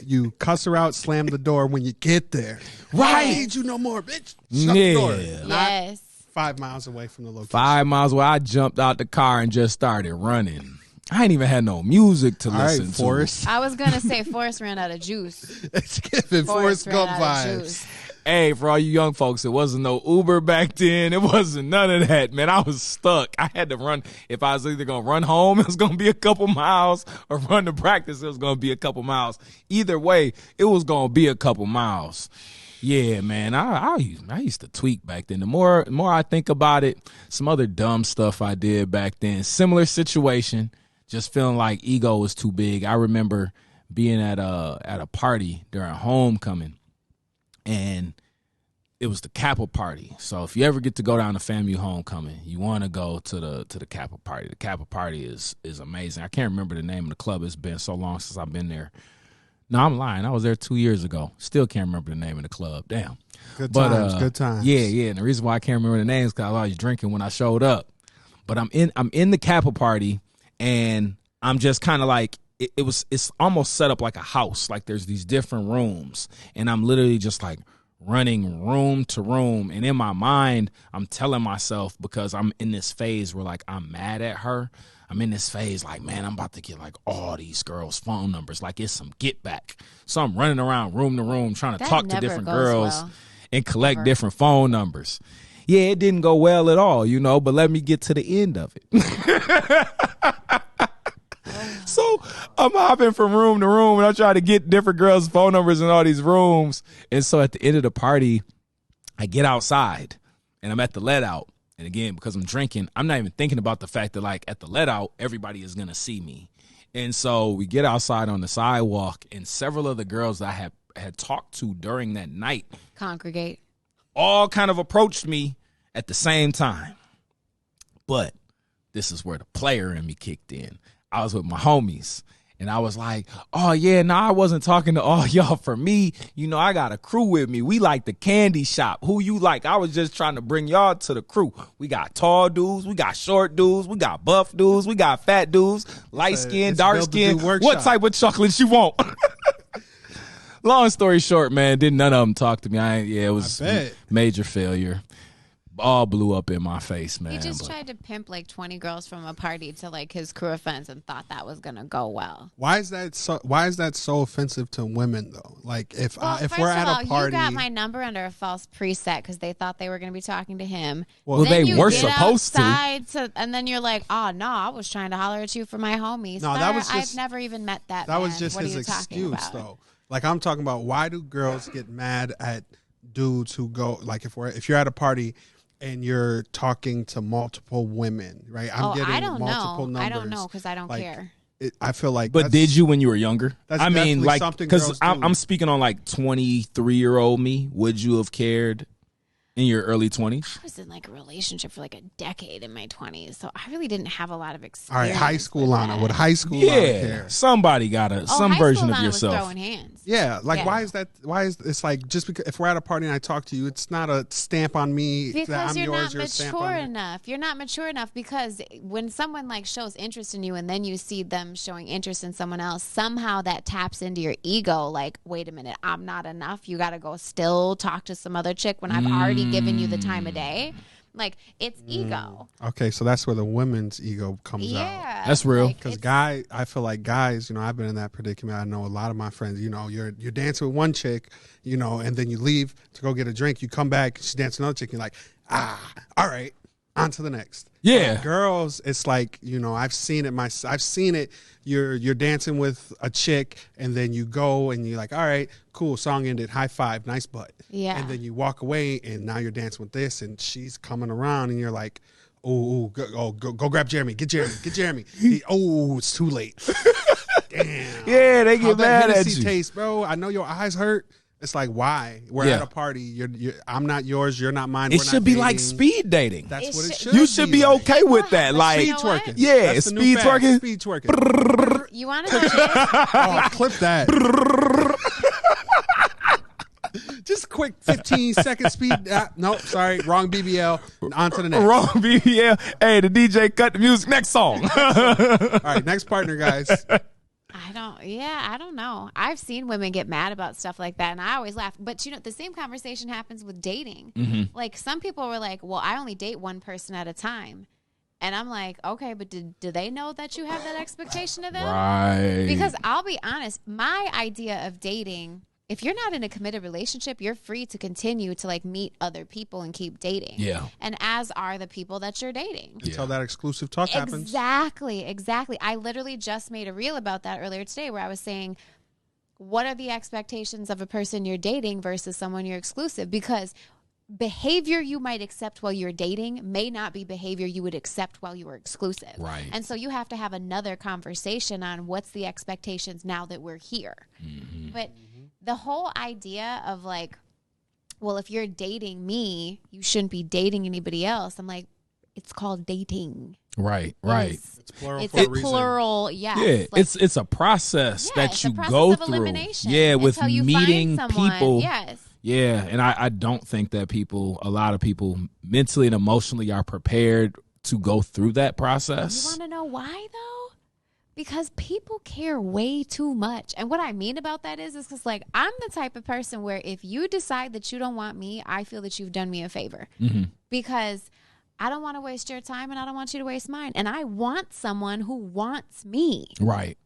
You cuss her out, slam the door when you get there. Right. I don't need you no more, bitch. Shut the door. Yes. 5 miles away from the location. 5 miles away, I jumped out the car and just started running. I ain't even had no music to listen to. Forrest. I was going to say Forrest ran out of juice. It's giving Forrest Gump vibes. Hey, for all you young folks, it wasn't no Uber back then. It wasn't none of that, man. I was stuck. I had to run. If I was either going to run home, it was going to be a couple miles, or run to practice, it was going to be a couple miles. Either way, it was going to be a couple miles. Yeah, man, I used to tweak back then. The more I think about it, some other dumb stuff I did back then. Similar situation, just feeling like ego was too big. I remember being at a party during homecoming, and it was the Kappa party. So if you ever get to go down to FAMU homecoming, you want to go to the Kappa party. The Kappa party is amazing. I can't remember the name of the club. It's been so long since I've been there. No, I'm lying. I was there 2 years ago. Still can't remember the name of the club. Damn. Good times. Yeah. And the reason why I can't remember the names is because I was always drinking when I showed up. But I'm in the Kappa party, and I'm just kind of like, it's almost set up like a house. Like there's these different rooms, and I'm literally just like running room to room. And in my mind, I'm telling myself, because I'm in this phase where like I'm mad at her. I'm in this phase like, man, I'm about to get like all these girls' phone numbers. Like it's some get back. So I'm running around room to room trying to talk to different girls and collect different phone numbers. Yeah, it didn't go well at all, you know, but let me get to the end of it. So I'm hopping from room to room, and I'm trying to get different girls' phone numbers in all these rooms. And so at the end of the party, I get outside, and I'm at the let out. And again, because I'm drinking, I'm not even thinking about the fact that, like, at the let out, everybody is going to see me. And so we get outside on the sidewalk, and several of the girls that I had talked to during that night congregate, all kind of approached me at the same time. But this is where the player in me kicked in. I was with my homies, and I was like, oh, yeah, no, I wasn't talking to all y'all. For me, you know, I got a crew with me. We like the candy shop. Who you like? I was just trying to bring y'all to the crew. We got tall dudes. We got short dudes. We got buff dudes. We got fat dudes, light skin, dark skin. What type of chocolate you want? Long story short, man, didn't none of them talk to me. It was major failure. All blew up in my face, man. He just tried to pimp like 20 girls from a party to like his crew of friends and thought that was gonna go well. Why is that so offensive to women though? Like if we're at a party, you got my number under a false preset because they thought they were gonna be talking to him. Well, they were supposed to. And then you're like, oh no, I was trying to holler at you for my homies. No, that was just, I've never even met that. That man. was just what his excuse though. Like I'm talking about, why do girls get mad at dudes who go, like if you're at a party and you're talking to multiple women, right? I'm getting multiple numbers. I don't know because I don't care. I feel like. But did you when you were younger? I mean, like, because I'm speaking on like 23-year-old me. Would you have cared in your early 20s? I was in like a relationship for like a decade in my 20s, so I really didn't have a lot of experience. All right, high school Lana. Would high school Lana care? Somebody got some version of yourself. Was throwing hands. Yeah, like why is that? Why is it's like just because if we're at a party and I talk to you, it's not a stamp on me because that I'm you're yours. Not mature enough. You're not mature enough because when someone like shows interest in you and then you see them showing interest in someone else, somehow that taps into your ego. Like, wait a minute, I'm not enough. You got to go still talk to some other chick when I've already given you the time of day. Like, it's ego. Okay, so that's where the women's ego comes out. Yeah, that's real. Because I feel like guys, you know, I've been in that predicament. I know a lot of my friends, you know, you're dancing with one chick, you know, and then you leave to go get a drink. You come back, she's dancing with another chick. You're like, all right. on to the next. Yeah. Girls, it's like, you know, I've seen it. You're dancing with a chick, and then you go and you're like, all right, cool, song ended, high five, nice butt. Yeah. And then you walk away, and now you're dancing with this, and she's coming around, and you're like, go grab Jeremy. Get Jeremy. It's too late. Damn. Yeah, they get mad at you. Taste, bro. I know your eyes hurt. It's like, why? We're at a party. You're I'm not yours. You're not mine. It should be like speed dating. That's what it should. You should be like. okay with that. Like Speed twerking. Yeah, That's the new speed fad. twerking. Speed twerking. You want to know this? Oh, clip that. Just quick 15-second speed. Nope, sorry. Wrong BBL. On to the next. Wrong BBL. Hey, the DJ cut the music. Next song. All right, next partner, guys. I don't know. I've seen women get mad about stuff like that, and I always laugh. But, you know, the same conversation happens with dating. Mm-hmm. Like, some people were like, well, I only date one person at a time. And I'm like, okay, but do they know that you have that expectation of them? Right. Because I'll be honest, my idea of dating, if you're not in a committed relationship, you're free to continue to like meet other people and keep dating. Yeah. And as are the people that you're dating. Until that exclusive talk happens. Exactly. I literally just made a reel about that earlier today where I was saying, what are the expectations of a person you're dating versus someone you're exclusive? Because behavior you might accept while you're dating may not be behavior you would accept while you were exclusive. Right. And so you have to have another conversation on what's the expectations now that we're here. Mm-hmm. But the whole idea of like, well, if you're dating me, you shouldn't be dating anybody else. I'm like, it's called dating. Right. It's plural It's for a a reason. plural, yes. Yeah, Like, it's a process that it's you a process go of through. elimination Yeah, with until you meeting find someone. people. Yes. Yeah, and I don't think that a lot of people mentally and emotionally are prepared to go through that You process. want to know why, though? Because people care way too much. And what I mean about that is because, like, I'm the type of person where if you decide that you don't want me, I feel that you've done me a favor. Mm-hmm. Because I don't want to waste your time and I don't want you to waste mine. And I want someone who wants me. Right.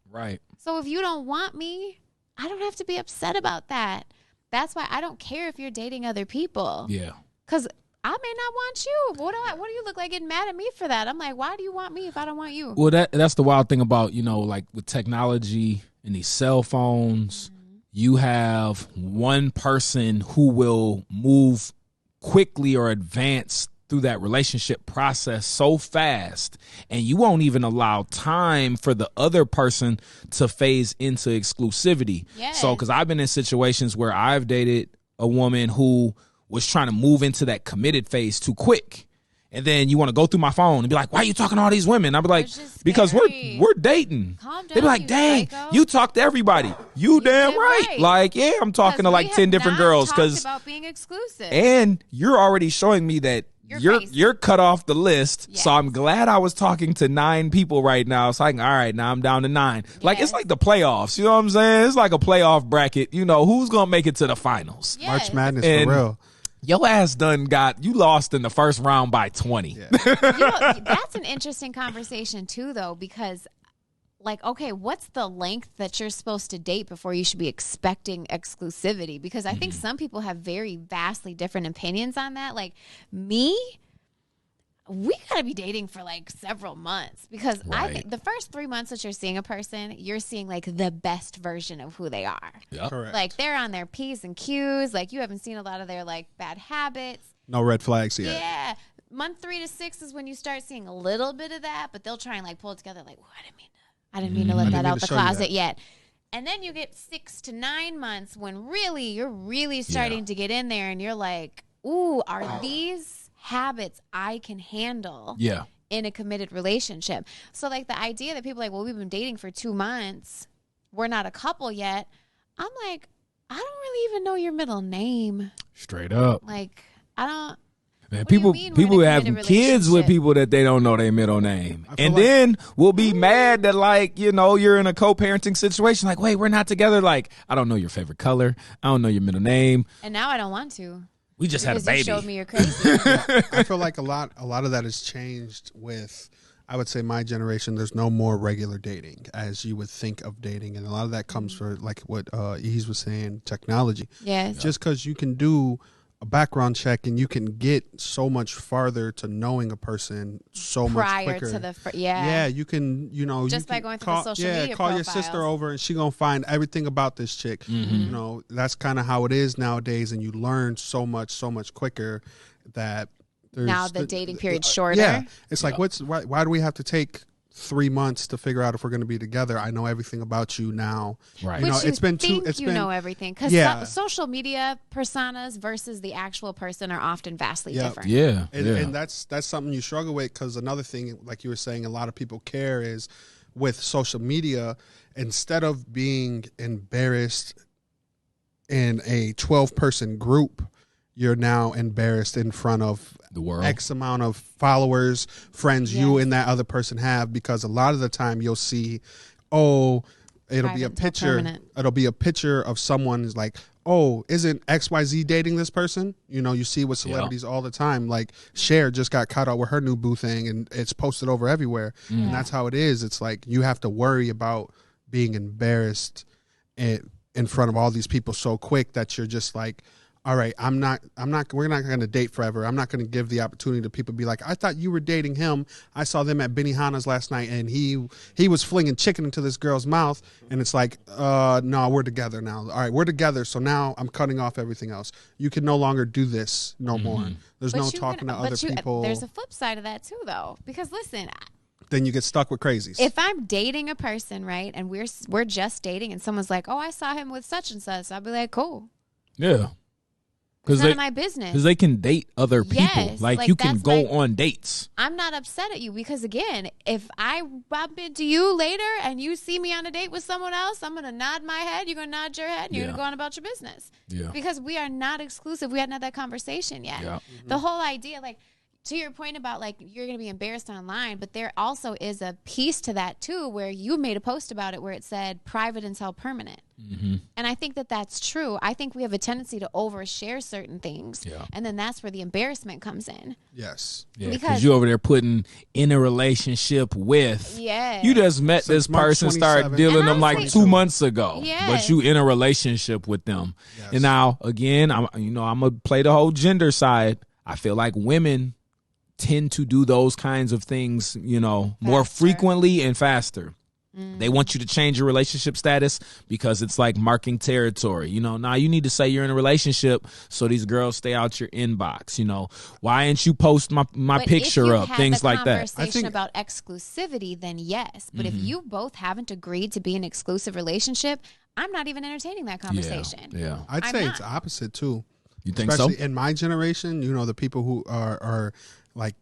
So if you don't want me, I don't have to be upset about that. That's why I don't care if you're dating other people. Yeah. Because I may not want you. What do you look like getting mad at me for that? I'm like, why do you want me if I don't want you? Well, that's the wild thing about, you know, like with technology and these cell phones, you have one person who will move quickly or advance through that relationship process so fast, and you won't even allow time for the other person to phase into exclusivity. Yes. So, because I've been in situations where I've dated a woman who was trying to move into that committed phase too quick. And then you want to go through my phone and be like, why are you talking to all these women? I'll be like, because we're dating. Calm They be down, like, you dang, psycho. you talk to everybody. You damn right. Like, yeah, I'm talking to like 10 different girls because about being exclusive. and you're already showing me that you're cut off the list. Yes. So I'm glad I was talking to 9 people right now. So I can, all right, now I'm down to 9. Like, it's like the playoffs. You know what I'm saying? It's like a playoff bracket. You know, who's going to make it to the finals? Yes. March Madness And for real. Your ass you lost in the first round by 20. Yeah. You know, that's an interesting conversation too, though, because like, okay, what's the length that you're supposed to date before you should be expecting exclusivity? Because I think some people have very vastly different opinions on that. Like me, we gotta be dating for like several months because I Right. think the first 3 months that you're seeing a person, you're seeing like the best version of who they are. Yep. Correct. Like they're on their P's and Q's. Like you haven't seen a lot of their like bad habits. No red flags yet. Yeah. Month 3 to 6 is when you start seeing a little bit of that, but they'll try and like pull it together like, I didn't mean to let that out the closet yet. And then you get 6 to 9 months when really you're really starting to get in there and you're like, ooh, are these habits I can handle in a committed relationship? So like the idea that people are like, well, we've been dating for 2 months, we're not a couple yet. I'm like, I don't really even know your middle name. Straight up. Like, I don't. Man, What do you people mean we're in a who have committed kids with relationship? people that they don't know their middle name. I feel And like- then we'll be mad that, like, you know, you're in a co-parenting situation. Like, wait, we're not together. Like, I don't know your favorite color. I don't know your middle name. And now I don't want to. We just had a Because you baby. showed me you're crazy. I feel like a lot of that has changed with, I would say, my generation. There's no more regular dating as you would think of dating, and a lot of that comes for like what Ease was saying, technology. Yes. Just because you can do a background check, and you can get so much farther to knowing a person so much prior quicker. to the Yeah, you can, just by going through the social media call profiles. your sister over, and she gonna find everything about this chick. You know, that's kind of how it is nowadays, and you learn so much quicker that there's Now the dating period's shorter. Yeah, it's like why do we have to take 3 months to figure out if we're going to be together? I know everything about you now. Right. You know, Which it's been too. It's been know everything because Yeah. social media personas versus the actual person are often vastly different. Yeah. And that's something you struggle with, because another thing, like you were saying, a lot of people care is with social media, instead of being embarrassed in a 12-person group, you're now embarrassed in front of the world. X amount of followers, friends you and that other person have, because a lot of the time you'll see, it'll be a Private until picture. permanent. It'll be a picture of someone's like, oh, isn't XYZ dating this person? You know, you see with celebrities all the time. Like Cher just got caught out with her new boo thing, and it's posted over everywhere. And that's how it is. It's like you have to worry about being embarrassed in front of all these people so quick that you're just like, all right, we're not going to date forever. I'm not going to give the opportunity to people to be like, I thought you were dating him. I saw them at Benihana's last night, and he was flinging chicken into this girl's mouth. And it's like, no, we're together now. All right, we're together. So now I'm cutting off everything else. You can no longer do this no more. There's no talking to other people. There's a flip side of that too, though, because listen, then you get stuck with crazies. if I'm dating a person, right, and we're just dating, and someone's like, oh, I saw him with such and such, I'll be like, cool. Yeah. It's none of my business. Because they can date other people. Yes, like you can go on dates. I'm not upset at you because, again, if I bump into you later and you see me on a date with someone else, I'm going to nod my head, you're going to nod your head, and you're going to go on about your business. Yeah. Because we are not exclusive. We hadn't had that conversation yet. Yeah. The whole idea, like, to your point about, like, you're going to be embarrassed online, but there also is a piece to that, too, where you made a post about it where it said private until permanent. And I think that that's true. I think we have a tendency to overshare certain things. Yeah. And then that's where the embarrassment comes in. Yes. Yeah, Because- because you over there putting in a relationship with. Yeah. You just met Since this March person, started 27th. dealing And them like honestly- 2 months ago. Yeah. But you in a relationship with them. Yes. And now, again, I'm going to play the whole gender side. I feel like women tend to do those kinds of things, more Faster. frequently and faster. They want you to change your relationship status because it's like marking territory. Now you need to say you're in a relationship so these girls stay out your inbox. Why didn't you post my But picture if you up? had Things the like that. conversation about exclusivity, then yes. But if you both haven't agreed to be in an exclusive relationship, I'm not even entertaining that conversation. Yeah. I'd I'm say not. it's opposite too. You think Especially so? in my generation, the people who are like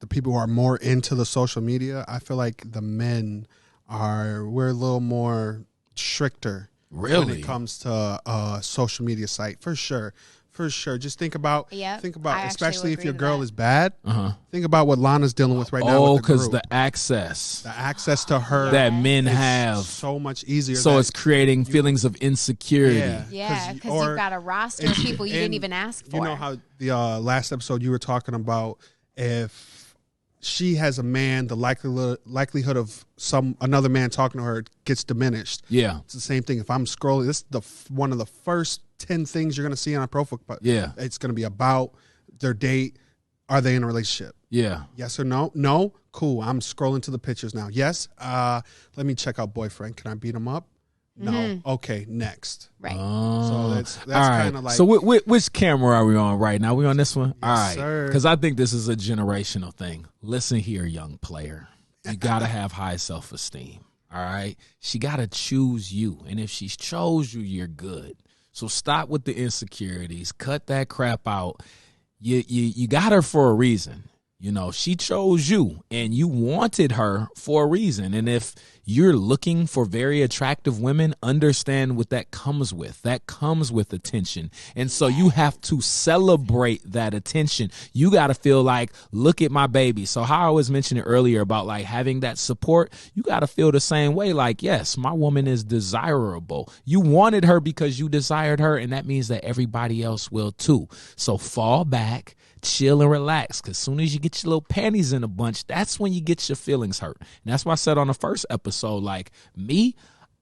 the people who are more into the social media, I feel like the men we're a little more stricter when Really? it comes to social media site, for sure. Just think about I actually especially will if your agree to girl that. is bad. Uh-huh. Think about what Lana's dealing with right now. Oh, with because the access access to her that men is have. so much easier. So that it's creating feelings of insecurity. Yeah, because or you've got a roster of people you didn't and even ask for. You know how the last episode you were talking about, if she has a man, the likelihood of another man talking to her gets diminished. Yeah. It's the same thing. If I'm scrolling, this is one of the first 10 things you're going to see on a profile. Yeah. It's going to be about their date. Are they in a relationship? Yeah. Yes or no? No? Cool. I'm scrolling to the pictures now. Yes? Let me check out boyfriend. Can I beat him up? No. Okay, next. Right. So that's All right. kind of like. So which camera are we on right now? We on this one? All right. sir. Because I think this is a generational thing. Listen here, young player. You got to have high self-esteem. All right? She got to choose you. And if she chose you, you're good. So stop with the insecurities. Cut that crap out. You got her for a reason. She chose you and you wanted her for a reason. And if you're looking for very attractive women, understand what that comes with. That comes with attention. And so you have to celebrate that attention. You got to feel like, look at my baby. So how I was mentioning earlier about like having that support, you got to feel the same way. Like, yes, my woman is desirable. You wanted her because you desired her. And that means that everybody else will too. So fall back, chill and relax, because as soon as you get your little panties in a bunch, that's when you get your feelings hurt. And that's why I said on the first episode, like, me,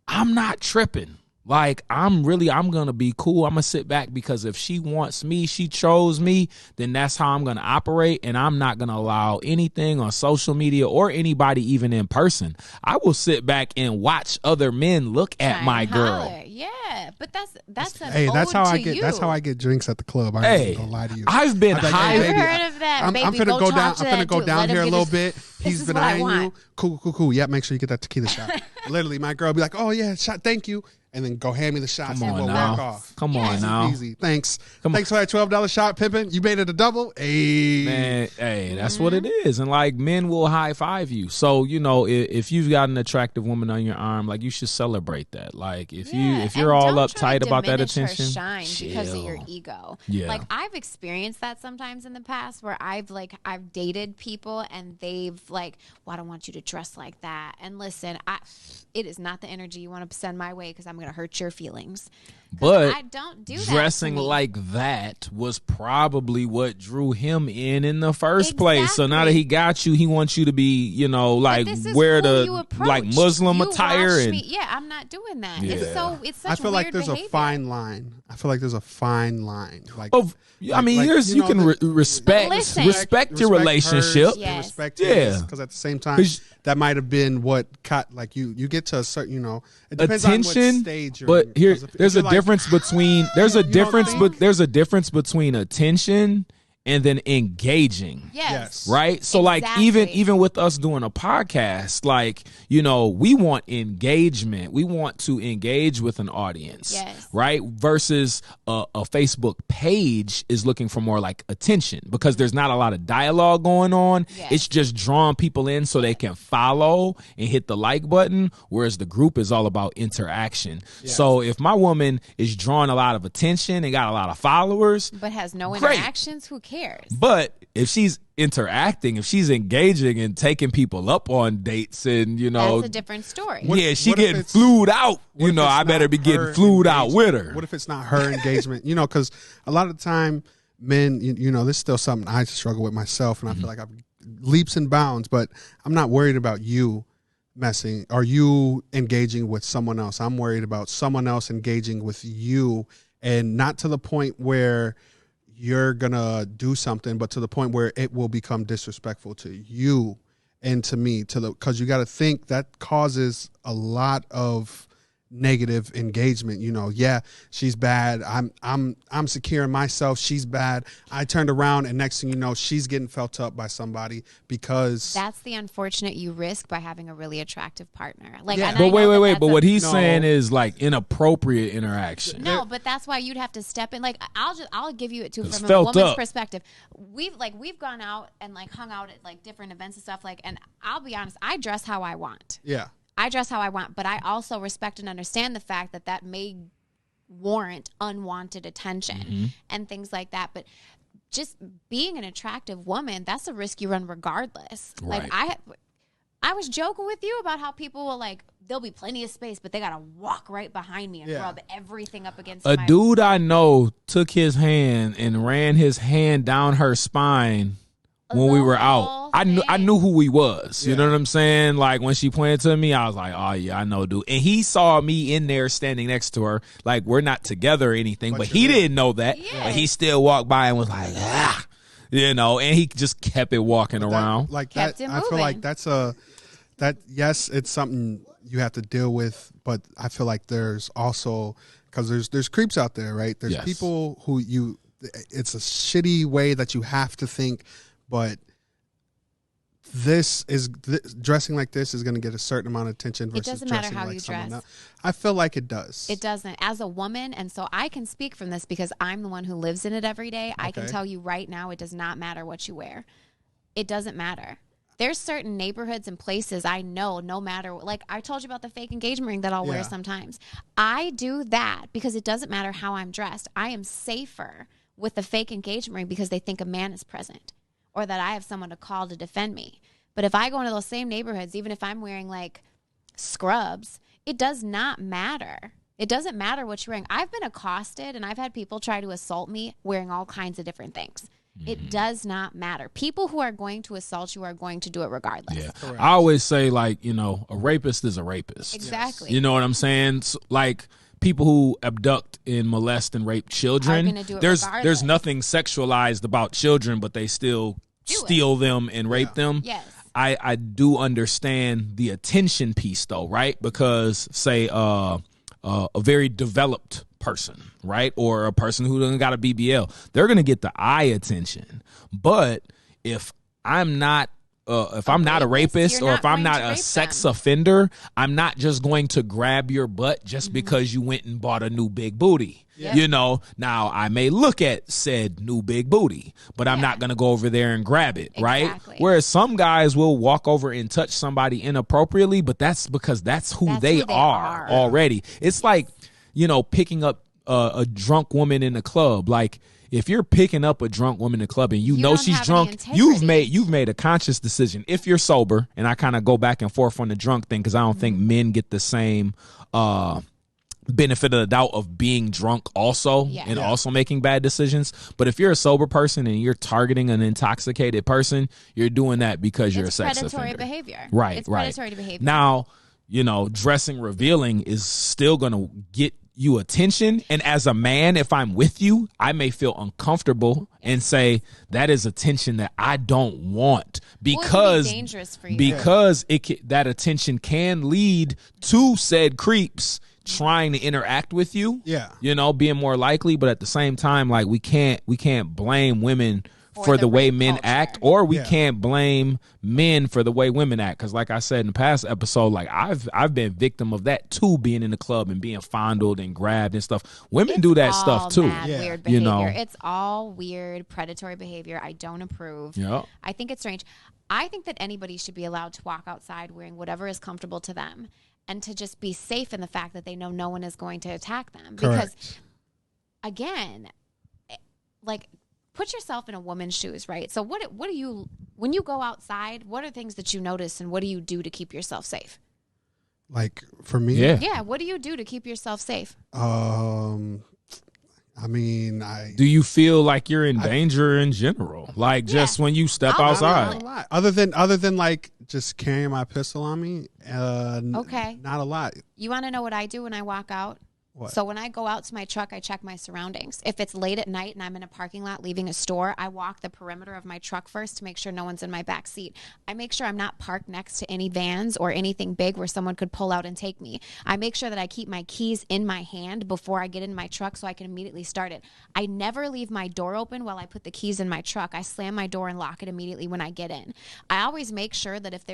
I'm not tripping. Like, I'm going to be cool. I'm going to sit back because if she wants me, she chose me, then that's how I'm going to operate. And I'm not going to allow anything on social media or anybody even in person. I will sit back and watch other men look at my girl. Holler. Yeah, but that's an Hey, that's ode how to I get. you. That's how I get drinks at the club. I Hey, ain't gonna lie to you. I've been I'm like, high. hey, I've baby, heard of that. I'm Baby, finna go go down. talk I'm to finna that go dude. down Let him here a get little his- bit. This He's is been what I eyeing you. want. Cool. Yeah, make sure you get that tequila shot. Literally, my girl be like, "Oh yeah, shot. Thank you." And then go hand me the shots Come and on we'll now. walk off. Come on Yes. now. Easy. Thanks. Come on. Thanks for that $12 shot, Pippin. You made it a double. Hey. Man, hey, that's what it is. And like, men will high five you. So, you know, if you've got an attractive woman on your arm, like, you should celebrate that. Like, if you're all uptight about that attention, shine because of your chill. ego. Yeah. Like, I've experienced that sometimes in the past where I've dated people and they've like, well, I don't want you to dress like that. And listen, it is not the energy you want to send my way because I'm going to hurt your feelings. But I don't do that. dressing to me. like that was probably what drew him in the first place. So now that Exactly. he got you, he wants you to be, you know, like, But this is wear who you the approach. like Muslim You attire watch and me. Yeah, I'm not doing that. Yeah. It's such I feel like weird there's behavior. a fine line. I feel like there's a fine line. Like, of. I mean, like, you can the- respect Listen. respect your relationship. Yes. Respect Yeah. because at the same time, 'Cause- that might have been what cut. Like you get to a certain, you know, it depends on Attention, what stage you're but in. here 'Cause if there's you're a like, difference between there's a don't difference, think? but there's a difference between attention and then engaging. Yes. Right. So like Exactly. even with us doing a podcast, like, you know, we want engagement. We want to engage with an audience. Yes. Right. Versus a Facebook page is looking for more like attention because there's not a lot of dialogue going on. Yes. It's just drawing people in so they can follow and hit the like button. Whereas the group is all about interaction. So if my woman is drawing a lot of attention and got a lot of followers, But has no Great. interactions, who cares? but if she's interacting, if she's engaging and taking people up on dates and, you know, That's a different story. yeah, she what if getting it's- flued out, what you if know, it's I better not be getting her flued out with engagement? her. What if it's not her engagement? You know, because a lot of the time, men, you know, this is still something I struggle with myself, and I feel like I've leaps and bounds, but I'm not worried about you messing or you engaging with someone else. I'm worried about someone else engaging with you, and not to the point where you're gonna do something, but to the point where it will become disrespectful to you and to me, because you got to think that causes a lot of negative engagement. You know, yeah, she's bad. I'm secure in myself. She's bad. I turned around, and next thing you know, she's getting felt up by somebody because That's the unfortunate you risk by having a really attractive partner. Like, Yeah. and I But know wait. that But that's what a- he's No. saying is like inappropriate interaction. No, but that's why you'd have to step in. Like, I'll give you it too It's from a felt woman's up. perspective. We've gone out and like hung out at like different events and stuff. Like, and I'll be honest, I dress how I want. yeah. I dress how I want, but I also respect and understand the fact that that may warrant unwanted attention and things like that. But just being an attractive woman, that's a risk you run regardless. Right. Like I was joking with you about how people will like, there'll be plenty of space, but they gotta walk right behind me and Yeah. rub everything up against A my dude I know took his hand and ran his hand down her spine when we The were out. whole I thing. knew who he was. You Yeah. know what I'm saying? Like when she pointed to me, I was like, "Oh yeah, I know, dude." And he saw me in there standing next to her. Like we're not together or anything, but he you're there. didn't know that. Yeah. But he still walked by and was like, "Ah," you know. And he just kept it walking around. Like Kept that, it I feel like moving. yes, it's something you have to deal with, but I feel like there's also, because there's creeps out there, right? There's Yes. people who it's a shitty way that you have to think, but dressing like this is going to get a certain amount of attention versus doesn't matter dressing how like you someone dress. else. I feel like it does. It doesn't. As a woman, and so I can speak from this because I'm the one who lives in it every day. I can Okay. tell you right now, it does not matter what you wear. It doesn't matter. There's certain neighborhoods and places I know, no matter, like I told you about the fake engagement ring that I'll wear Yeah. sometimes. I do that because it doesn't matter how I'm dressed. I am safer with the fake engagement ring because they think a man is present or that I have someone to call to defend me. But if I go into those same neighborhoods, even if I'm wearing like scrubs, it does not matter. It doesn't matter what you're wearing. I've been accosted and I've had people try to assault me wearing all kinds of different things. It does not matter. People who are going to assault you are going to do it regardless. Yeah. I always say, like, you know, a rapist is a rapist. Exactly. You know what I'm saying? So, like, people who abduct and molest and rape children, gonna do it there's regardless. nothing sexualized about children, but they still steal them and rape them. Yes. I do understand the attention piece though, right? Because say a very developed person, right, or a person who doesn't got a BBL, they're gonna get the eye attention. But if I'm not a rapist or if I'm not a sex offender, I'm not just going to grab your butt just because you went and bought a new big booty. Yep. You know, now I may look at said new big booty, but I'm not going to go over there and grab it, right? Whereas some guys will walk over and touch somebody inappropriately, but that's because that's who they are already. It's like, you know, picking up a drunk woman in the club. Like, if you're picking up a drunk woman in the club and you know she's drunk, you've made a conscious decision. If you're sober, and I kind of go back and forth on the drunk thing because I don't think men get the same benefit of the doubt of being drunk also and also making bad decisions. But if you're a sober person and you're targeting an intoxicated person, you're doing that because you're a sex offender. Predatory behavior. Right, it's right. predatory behavior. Now, you know, dressing revealing is still going to get you attention, and as a man, if I'm with you, I may feel uncomfortable and say that is attention that I don't want because it can be dangerous for you. Because that attention can lead to said creeps trying to interact with you. You know, being more likely. But at the same time, like we can't blame women for the way men act, or we can't blame men for the way women act. Because like I said in the past episode, like I've been victim of that too, being in the club and being fondled and grabbed and stuff. Women do that stuff too. Weird behavior. You know? It's all weird, predatory behavior. I don't approve. I think it's strange. I think that anybody should be allowed to walk outside wearing whatever is comfortable to them, and to just be safe in the fact that they know no one is going to attack them. Correct. Because again, like, put yourself in a woman's shoes, right? So what do you, when you go outside, what are things that you notice, and what do you do to keep yourself safe? Like for me? Yeah, what do you do to keep yourself safe? I mean, do you feel like you're in danger in general? Like just when you step outside? Other than like just carrying my pistol on me, not a lot. You want to know what I do when I walk out? What? So when I go out to my truck, I check my surroundings. If it's late at night and I'm in a parking lot leaving a store, I walk the perimeter of my truck first to make sure no one's in my back seat. I make sure I'm not parked next to any vans or anything big where someone could pull out and take me. I make sure that I keep my keys in my hand before I get in my truck so I can immediately start it. I never leave my door open while I put the keys in my truck. I slam my door and lock it immediately when I get in. I always make sure that if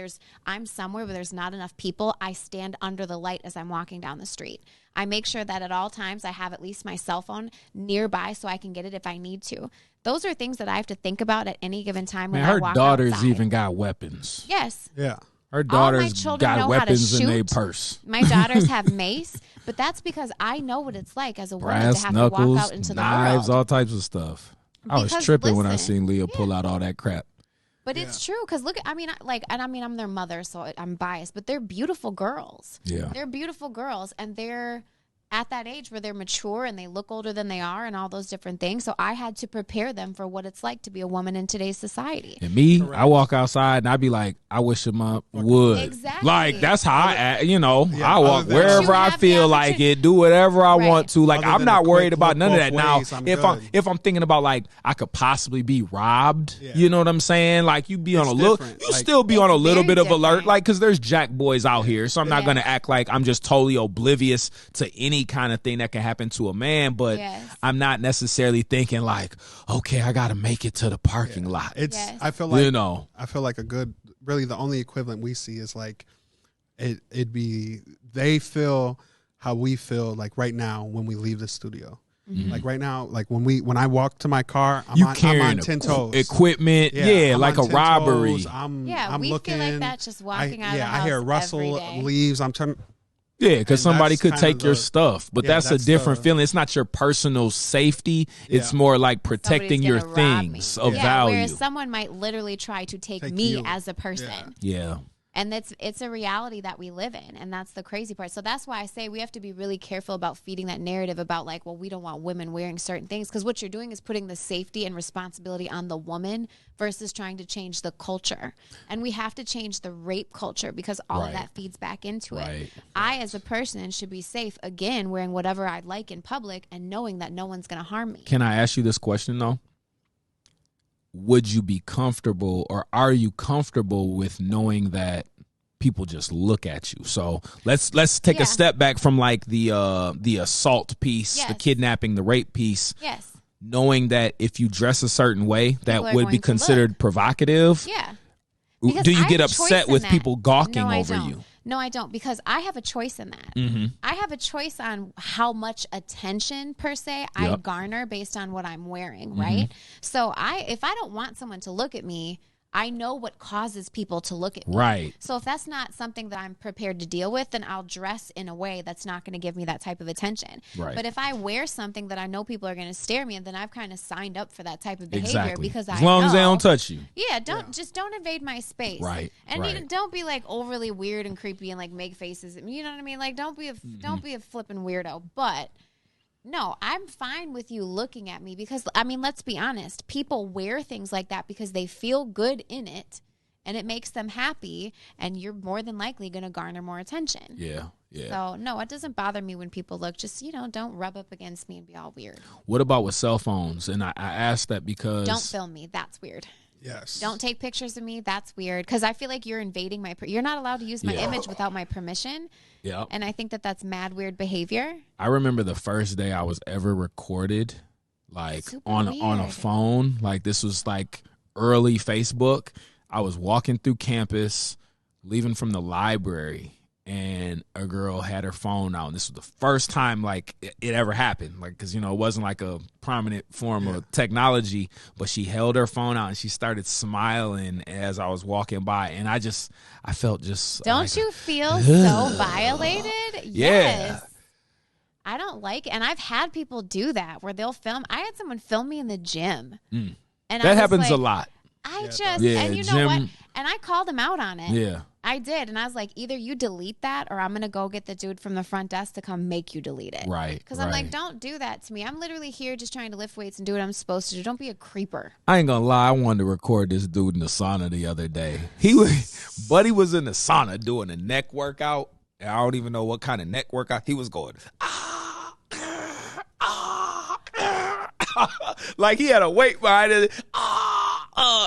I'm somewhere where there's not enough people, I stand under the light as I'm walking down the street. I make sure that at all times I have at least my cell phone nearby so I can get it if I need to. Those are things that I have to think about at any given time when I walk outside. Her daughters even got weapons. Yes. Yeah. Her daughters got weapons in their purse. My daughters have mace, but that's because I know what it's like as a woman Brass to have knuckles, to walk out into knives, the world. all types of stuff. I was tripping when I seen Leah pull out all that crap. But it's true, because look, I'm their mother, so I'm biased, but they're beautiful girls. Yeah. They're beautiful girls, and they're at that age where they're mature and they look older than they are and all those different things. So I had to prepare them for what it's like to be a woman in today's society. And me, I walk outside and I be like, I wish a mom would. Exactly. Like, that's how I act, I walk wherever I feel like it, do whatever I want to. Like, I'm not worried about none of that. Now, if I'm thinking about, like, I could possibly be robbed, you know what I'm saying? Like, you be on a little, still be on a little bit of alert, like, because there's jack boys out here. So I'm not going to act like I'm just totally oblivious to any kind of thing that can happen to a man, but I'm not necessarily thinking like, okay, I gotta make it to the parking lot. I feel like I feel like really the only equivalent we see is like it'd be they feel how we feel like right now when we leave the studio. Mm-hmm. Like right now, like when I walk to my car, I'm on 10 toes. Equipment, like a robbery. We looking, feel like that just walking out of the house. I hear rustle leaves. I'm turning. Yeah, because somebody could take your stuff, but that's a different feeling. It's not your personal safety. It's more like protecting your things of value. Whereas someone might literally try to take me as a person. Yeah. And it's a reality that we live in, and that's the crazy part. So that's why I say we have to be really careful about feeding that narrative about like, well, we don't want women wearing certain things, because what you're doing is putting the safety and responsibility on the woman versus trying to change the culture. And we have to change the rape culture, because all of that feeds back into it. I, as a person, should be safe, again, wearing whatever I like in public and knowing that no one's going to harm me. Can I ask you this question, though? Would you be comfortable, or are you comfortable with knowing that people just look at you? So let's take a step back from like the assault piece, the kidnapping, the rape piece. Yes. Knowing that if you dress a certain way, that would be considered provocative. Yeah. Because do you get upset with people gawking over you? No, I don't, because I have a choice in that. Mm-hmm. I have a choice on how much attention, per se, I garner based on what I'm wearing, right? So if I don't want someone to look at me, I know what causes people to look at me. Right. So if that's not something that I'm prepared to deal with, then I'll dress in a way that's not going to give me that type of attention. Right. But if I wear something that I know people are going to stare at me, then I've kind of signed up for that type of behavior, because as long as they don't touch you. Yeah, don't invade my space. Right. And don't be like overly weird and creepy and like make faces. You know what I mean? Like don't be a flipping weirdo. But no, I'm fine with you looking at me, because, I mean, let's be honest. People wear things like that because they feel good in it, and it makes them happy, and you're more than likely going to garner more attention. Yeah. So, no, it doesn't bother me when people look. Just, don't rub up against me and be all weird. What about with cell phones? And I asked that because... Don't film me. That's weird. Yes. Don't take pictures of me. That's weird, because I feel like you're invading you're not allowed to use my image without my permission. Yeah. And I think that that's mad weird behavior. I remember the first day I was ever recorded, like on a phone. Like this was like early Facebook. I was walking through campus, leaving from the library, and a girl had her phone out. And this was the first time like it ever happened. Like, cause it wasn't like a prominent form of technology, but she held her phone out and she started smiling as I was walking by. And I felt just. Don't you feel so violated? Yeah. Yes. I don't like it. And I've had people do that where they'll film. I had someone film me in the gym. And that happens a lot. And you know what? And I called him out on it. Yeah. I did. And I was like, either you delete that, or I'm going to go get the dude from the front desk to come make you delete it. Right. Because I'm like, don't do that to me. I'm literally here just trying to lift weights and do what I'm supposed to do. Don't be a creeper. I ain't gonna lie. I wanted to record this dude in the sauna the other day. Buddy was in the sauna doing a neck workout. And I don't even know what kind of neck workout. He was going, like he had a weight behind it.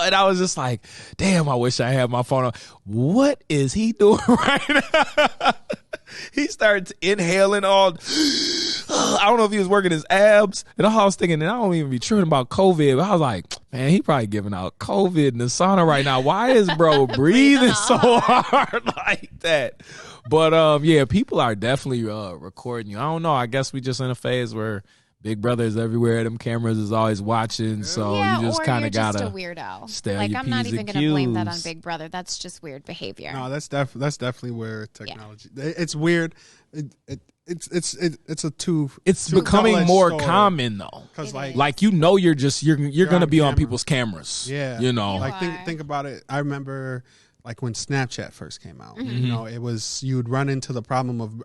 And I was just like, damn, I wish I had my phone on. What is he doing right now? He started inhaling all. I don't know if he was working his abs. And I was thinking, and I don't even be tripping about COVID. But I was like, man, he probably giving out COVID in the sauna right now. Why is bro breathing so hard like that? But yeah, people are definitely recording you. I don't know. I guess we just in a phase where Big Brother is everywhere. Them cameras is always watching, so you just kind of gotta just a weirdo. Stay like on your I'm not P's even and gonna blame that on Q's. Big Brother. That's just weird behavior. No, that's definitely where technology. It's weird. It's a two. It's becoming more story. Common though, Because you're gonna be on camera. people's cameras. Yeah, like think about it. I remember. Like when Snapchat first came out, it was you would run into the problem of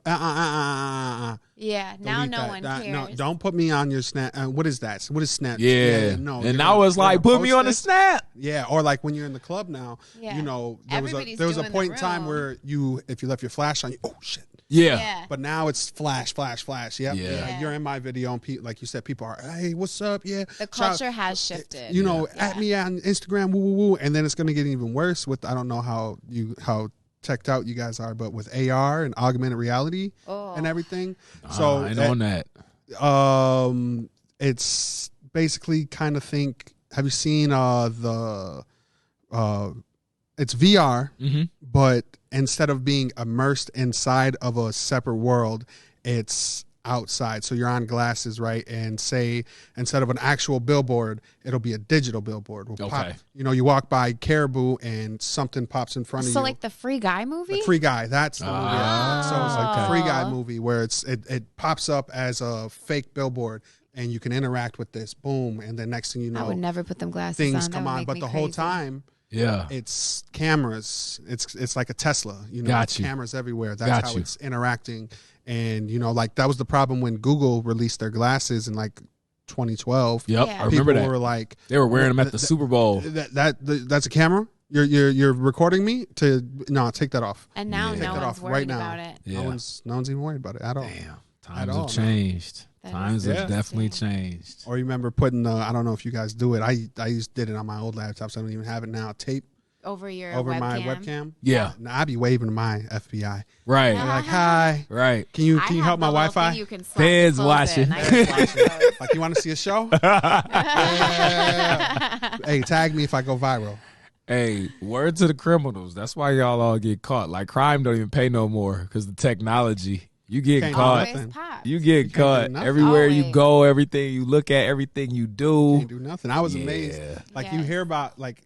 Yeah, now no one cares. No, don't put me on your Snap. What is that? What is Snap? Yeah, no. And I was like, put me on the Snap. Yeah, or like when you're in the club now, Yeah. there was a point in time where if you left your flash on, oh shit. Yeah. But now it's flash. Yep. Yeah. You're in my video, and like you said, people are, hey, what's up? Yeah. The culture has shifted. At me on Instagram, woo, woo, woo. And then it's going to get even worse with, I don't know how teched out you guys are, but with AR and augmented reality and everything. So I know that. It's basically kind of have you seen it's VR, but instead of being immersed inside of a separate world, it's outside. So you're on glasses, right? And say instead of an actual billboard, it'll be a digital billboard. Pop, you walk by Caribou and something pops in front of you. So like the Free Guy movie? The Free Guy, that's the movie. So it's like the Free Guy movie where it pops up as a fake billboard. And you can interact with this, boom, and then next thing you know, I would never put them glasses things on. come on. But the whole time, Yeah. It's cameras. It's like a Tesla. You know, Got you. cameras everywhere. That's how it's interacting. And you know, like that was the problem when Google released their glasses in like 2012. Yep, Yeah. I remember People that. were like, They were wearing them at the Super Bowl. That's a camera. You're recording me no, take that off. And now Yeah. no Take that one's off worried right now. about it. Yeah. No one's even worried about it at all. Damn. At Times all, have changed. That Times is have definitely interesting. changed. Or you remember putting I don't know if you guys do it. I did it on my old laptop, so I don't even have it now. Tape Over your over webcam. my webcam. Yeah. Now I'd be waving to my FBI. Right. They're like, hi. Right. Can you I have help my the little Wi-Fi? thing you can slide Feds to close watching. it, and I can close those. Like, you want to see a show? Yeah. Hey, tag me if I go viral. Hey, word to the criminals. That's why y'all all get caught. Like crime don't even pay no more because the technology. You get Can't do caught. nothing. Always pops. You get do caught nothing. everywhere you Always. go. Everything you look at, everything you do. Can't do nothing. I was amazed. Yeah. Like Yes.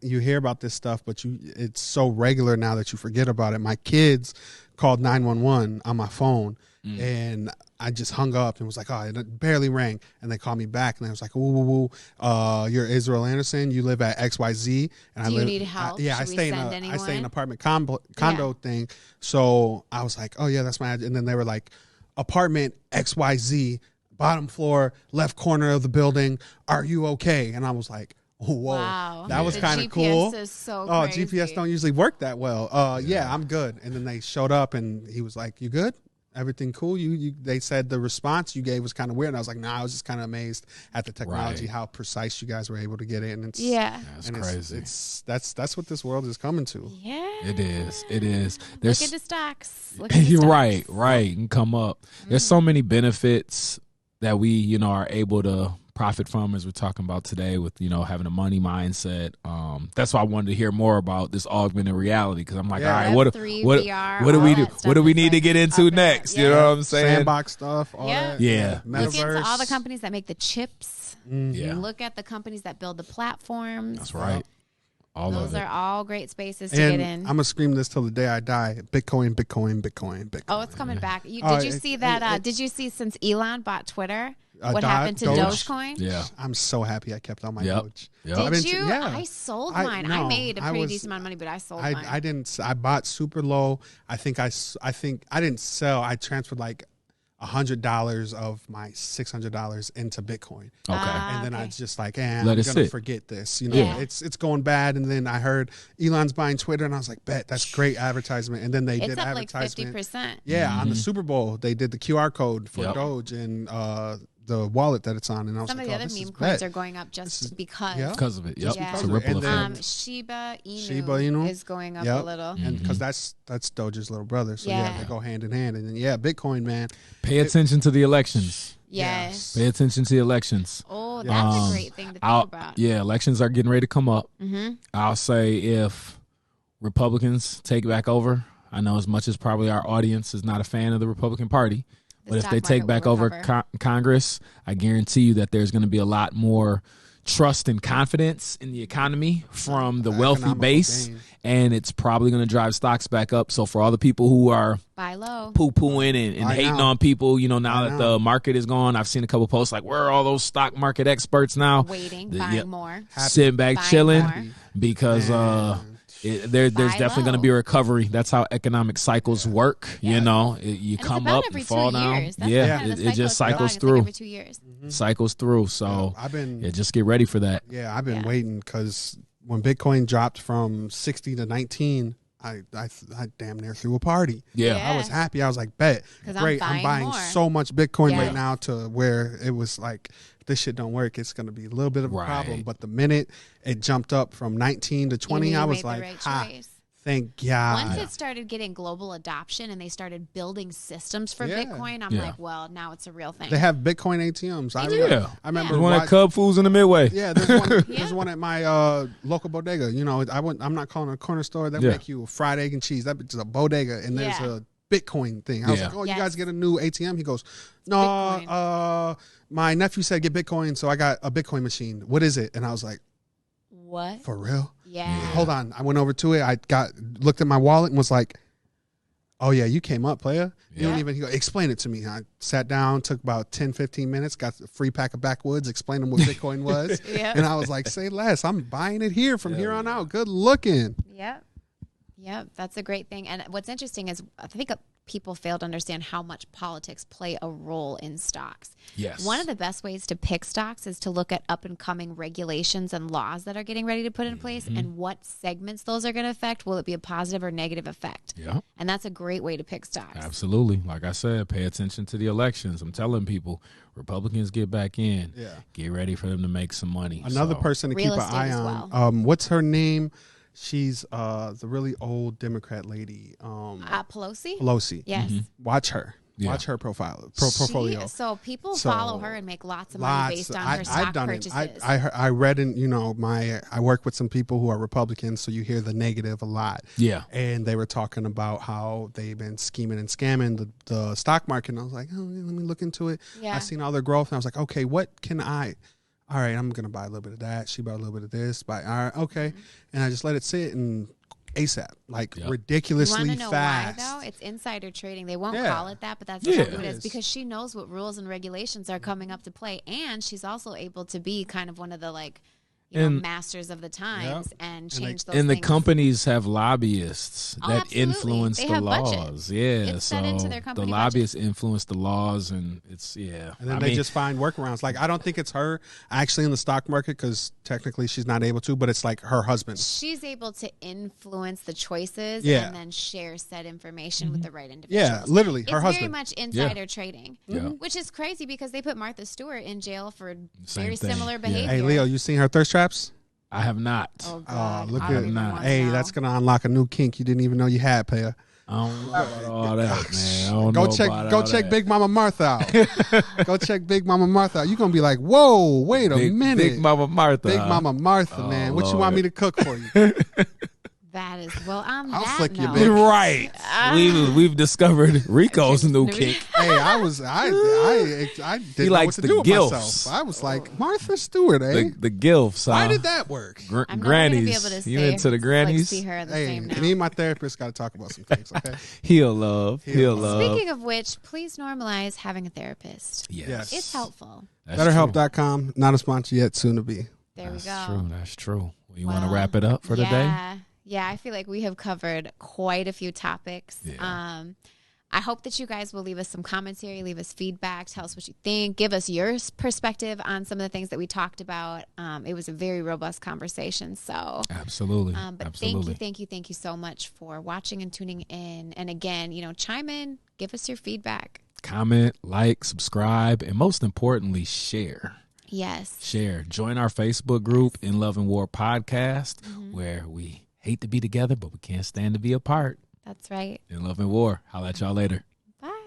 you hear about this stuff, but it's so regular now that you forget about it. My kids called 911 on my phone, and I just hung up and was like, oh, it barely rang, and they called me back, and I was like, ooh, you're Israel Anderson. You live at XYZ, and Do I you live. need help? Yeah, Should I we stay in send I stay in anyone? an apartment condo thing. So I was like, oh yeah, that's my. And then they were like, apartment XYZ, bottom floor, left corner of the building. Are you okay? And I was like, whoa, Wow. that was The kind of GPS cool. is so Oh, crazy. GPS don't usually work that well. Yeah, I'm good. And then they showed up, and he was like, "You good? Everything cool?" They said the response you gave was kind of weird, and I was like, "Nah." I was just kind of amazed at the technology, Right. how precise you guys were able to get in. It's, Yeah. That's and crazy. It's that's what this world is coming to. Yeah. It is. It is. Look There's at the stocks. Look at the You're stocks. right, right. You can come up. There's so many benefits that we, are able to profit from, as we're talking about today, with having a money mindset. That's why I wanted to hear more about this augmented reality, because I'm like, Yeah. all right, what Web3, what VR, what do all we that do? stuff What do we is, need to like, get up into in there. next? You Yeah. know what I'm saying? Sandbox stuff, all Yeah. that. Yeah. Look Metaverse. into all the companies that make the chips. Yeah, Look at the companies that build the platforms. that's right. All Those of it. are all great spaces to And get in. I'm gonna scream this till the day I die. Bitcoin, Bitcoin, Bitcoin, Bitcoin. Oh, it's coming back. Did Oh, you see that? Did you see since Elon bought Twitter, what happened to Doge? Dogecoin? Yeah. I'm so happy I kept all my Yep. Doge. Yep. I've Did been- you? yeah. I sold I- mine. I no, made a I pretty was- decent amount of money, but I sold mine. I didn't. I bought super low. I think I didn't sell. I transferred like $100 of my $600 into Bitcoin. Okay. And then I okay. was just like, Let I'm it gonna sit. forget this. You know, Yeah. it's going bad. And then I heard Elon's buying Twitter, and I was like, bet that's great advertisement. And then they It's did up like advertisement. 50%. Yeah, on the Super Bowl, they did the QR code for Yep. Doge and the wallet that it's on. And I was Some like, of the oh, other this is meme coins bet. are going up just because. yeah. Because of it. Yep. Yeah. It's a ripple And then- effect. Shiba Inu, Shiba Inu? is going up Yep. a little. And because that's Doge's little brother, so yeah, Yeah. they go hand in hand. And then Bitcoin, man. Pay attention to the elections. Yes. Pay attention to the elections. Oh, that's a great thing to think about. Yeah, elections are getting ready to come up. Mm-hmm. I'll say if Republicans take back over, I know as much as probably our audience is not a fan of the Republican Party, The but if stock they take market back will over recover. Congress, I guarantee you that there's going to be a lot more trust and confidence in the economy from the wealthy Economical base, gain. and it's probably going to drive stocks back up. So for all the people who are Buy low. poo-pooing and I hating know. on people, now I that know. the market is gone, I've seen a couple posts like, where are all those stock market experts now? Waiting, The- buying yep. more. Sitting back Buying chilling more. because Man. there's Buy definitely going to low. be a recovery. That's how economic cycles work. You Yeah. know, you And it's come about up, every you fall 2 down. years. That's Yeah, kind of the it just cycle cycles it's through. every 2 years. Cycles through. So I've been yeah, just get ready for that. Yeah, I've been Yeah. waiting because when Bitcoin dropped from 60 to 19, I damn near threw a party. Yeah. Yeah. I was happy. I was like, bet. 'Cause I'm Great. I'm buying buying more. so much Bitcoin Yeah. right now to where it was like, if this shit don't work, it's going to be a little bit of a problem. Right. But the minute it jumped up from 19 to 20, You knew I you was made like, the right ha, choice. thank God. Once it started getting global adoption and they started building systems for Yeah. Bitcoin, I'm Yeah. like, well, now it's a real thing. They have Bitcoin ATMs. I remember There's one at watch- Cub Foods in the Midway. Yeah, there's one. Yeah. There's one at my local bodega. You know, I'm not calling it a corner store. They Yeah. make you a fried egg and cheese. That bitch is a bodega, and there's Yeah. a Bitcoin thing. I was Yeah. like, oh, you Yes. guys get a new ATM? He goes, no. Bitcoin. My nephew said get Bitcoin, so I got a Bitcoin machine. What is it? And I was like, What? for real? Yeah. Hold on. I went over to it. I looked at my wallet and was like, Oh, yeah, you came up, player. You Yeah. don't even explain it to me. I sat down, took about 10, 15 minutes, got a free pack of backwoods, explained them what Bitcoin was. Yep. And I was like, say less. I'm buying it here from here on out. Good looking. Yep. Yep. That's a great thing. And what's interesting is I think people fail to understand how much politics play a role in stocks. Yes. One of the best ways to pick stocks is to look at up and coming regulations and laws that are getting ready to put in place and what segments those are going to affect. Will it be a positive or negative effect? Yeah. And that's a great way to pick stocks. Absolutely. Like I said, pay attention to the elections. I'm telling people, Republicans get back in. Yeah. Get ready for them to make some money. Another So, person to Real keep an estate eye as on. well. What's her name? She's the really old Democrat lady. Pelosi? Pelosi. Yes. Watch her. Yeah. Watch her portfolio. So people So, follow her and make lots of money based on her stock I've done purchases. it. I read in I work with some people who are Republicans, so you hear the negative a lot. Yeah. And they were talking about how they've been scheming and scamming the stock market. And I was like, oh, let me look into it. Yeah. I seen all their growth, and I was like, okay, what can I? All right, I'm gonna buy a little bit of that. She bought a little bit of this. All right, okay, and I just let it sit and ASAP, like Yep. You ridiculously want to know fast. why, though? It's insider trading. They won't Yeah. call it that, but that's Yeah. exactly what It it is. is because she knows what rules and regulations are coming up to play. And she's also able to be kind of one of the, And- masters of the times and change those And the things. companies have lobbyists Oh, that absolutely. influence They the have laws. budgets. Yeah, It's so set into their the company lobbyists influence the laws, and it's And then they just find workarounds. Like, I don't think it's her actually in the stock market because technically she's not able to, but it's like her husband. She's able to influence the choices Yeah. and then share said information with the right Yeah, individuals. literally, It's her very husband. much insider trading, Yeah. which is crazy because they put Martha Stewart in jail for Same very thing. similar Yeah. behavior. Hey, Leo, you seen her thirst traps? I have not. Oh, God. Look I don't at even that. wanna Hey, know. that's gonna unlock a new kink you didn't even know you had, player. I don't know about all that, man. I don't Go know check, about go all check that. Big Mama Martha out. Go check Big Mama Martha out. You're gonna be like, whoa, wait a minute, Big Mama Martha. Big huh? Mama Martha, Oh, man. What you Lord. want me to cook for you? That is, well, on I'll that flick your note, big- Right. We've discovered Rico's new kink. Hey, I didn't He know likes what to the do with gilfs. myself. I was like, Martha Stewart, eh? The gilfs. Why huh? did that work? I'm never gonna Grannies. be able to You say, into the grannies? see her in the Hey, same now. me and my therapist got to talk about some things, okay? Heal love. Heal love. Speaking of which, please normalize having a therapist. Yes. It's helpful. That's true. BetterHelp.com, not a sponsor yet, soon to be. There That's we go. true. That's true. Well, you want to Well, wrap it up for the day? Yeah, I feel like we have covered quite a few topics. Yeah. I hope that you guys will leave us some commentary, leave us feedback, tell us what you think, give us your perspective on some of the things that we talked about. It was a very robust conversation. So, Absolutely. but Absolutely. thank you so much for watching and tuning in. And again, chime in, give us your feedback. Comment, like, subscribe, and most importantly, share. Yes. Share. Join our Facebook group in Love and War Podcast, where we hate to be together, but we can't stand to be apart. That's right. In Love and War. Holla at y'all later. Bye.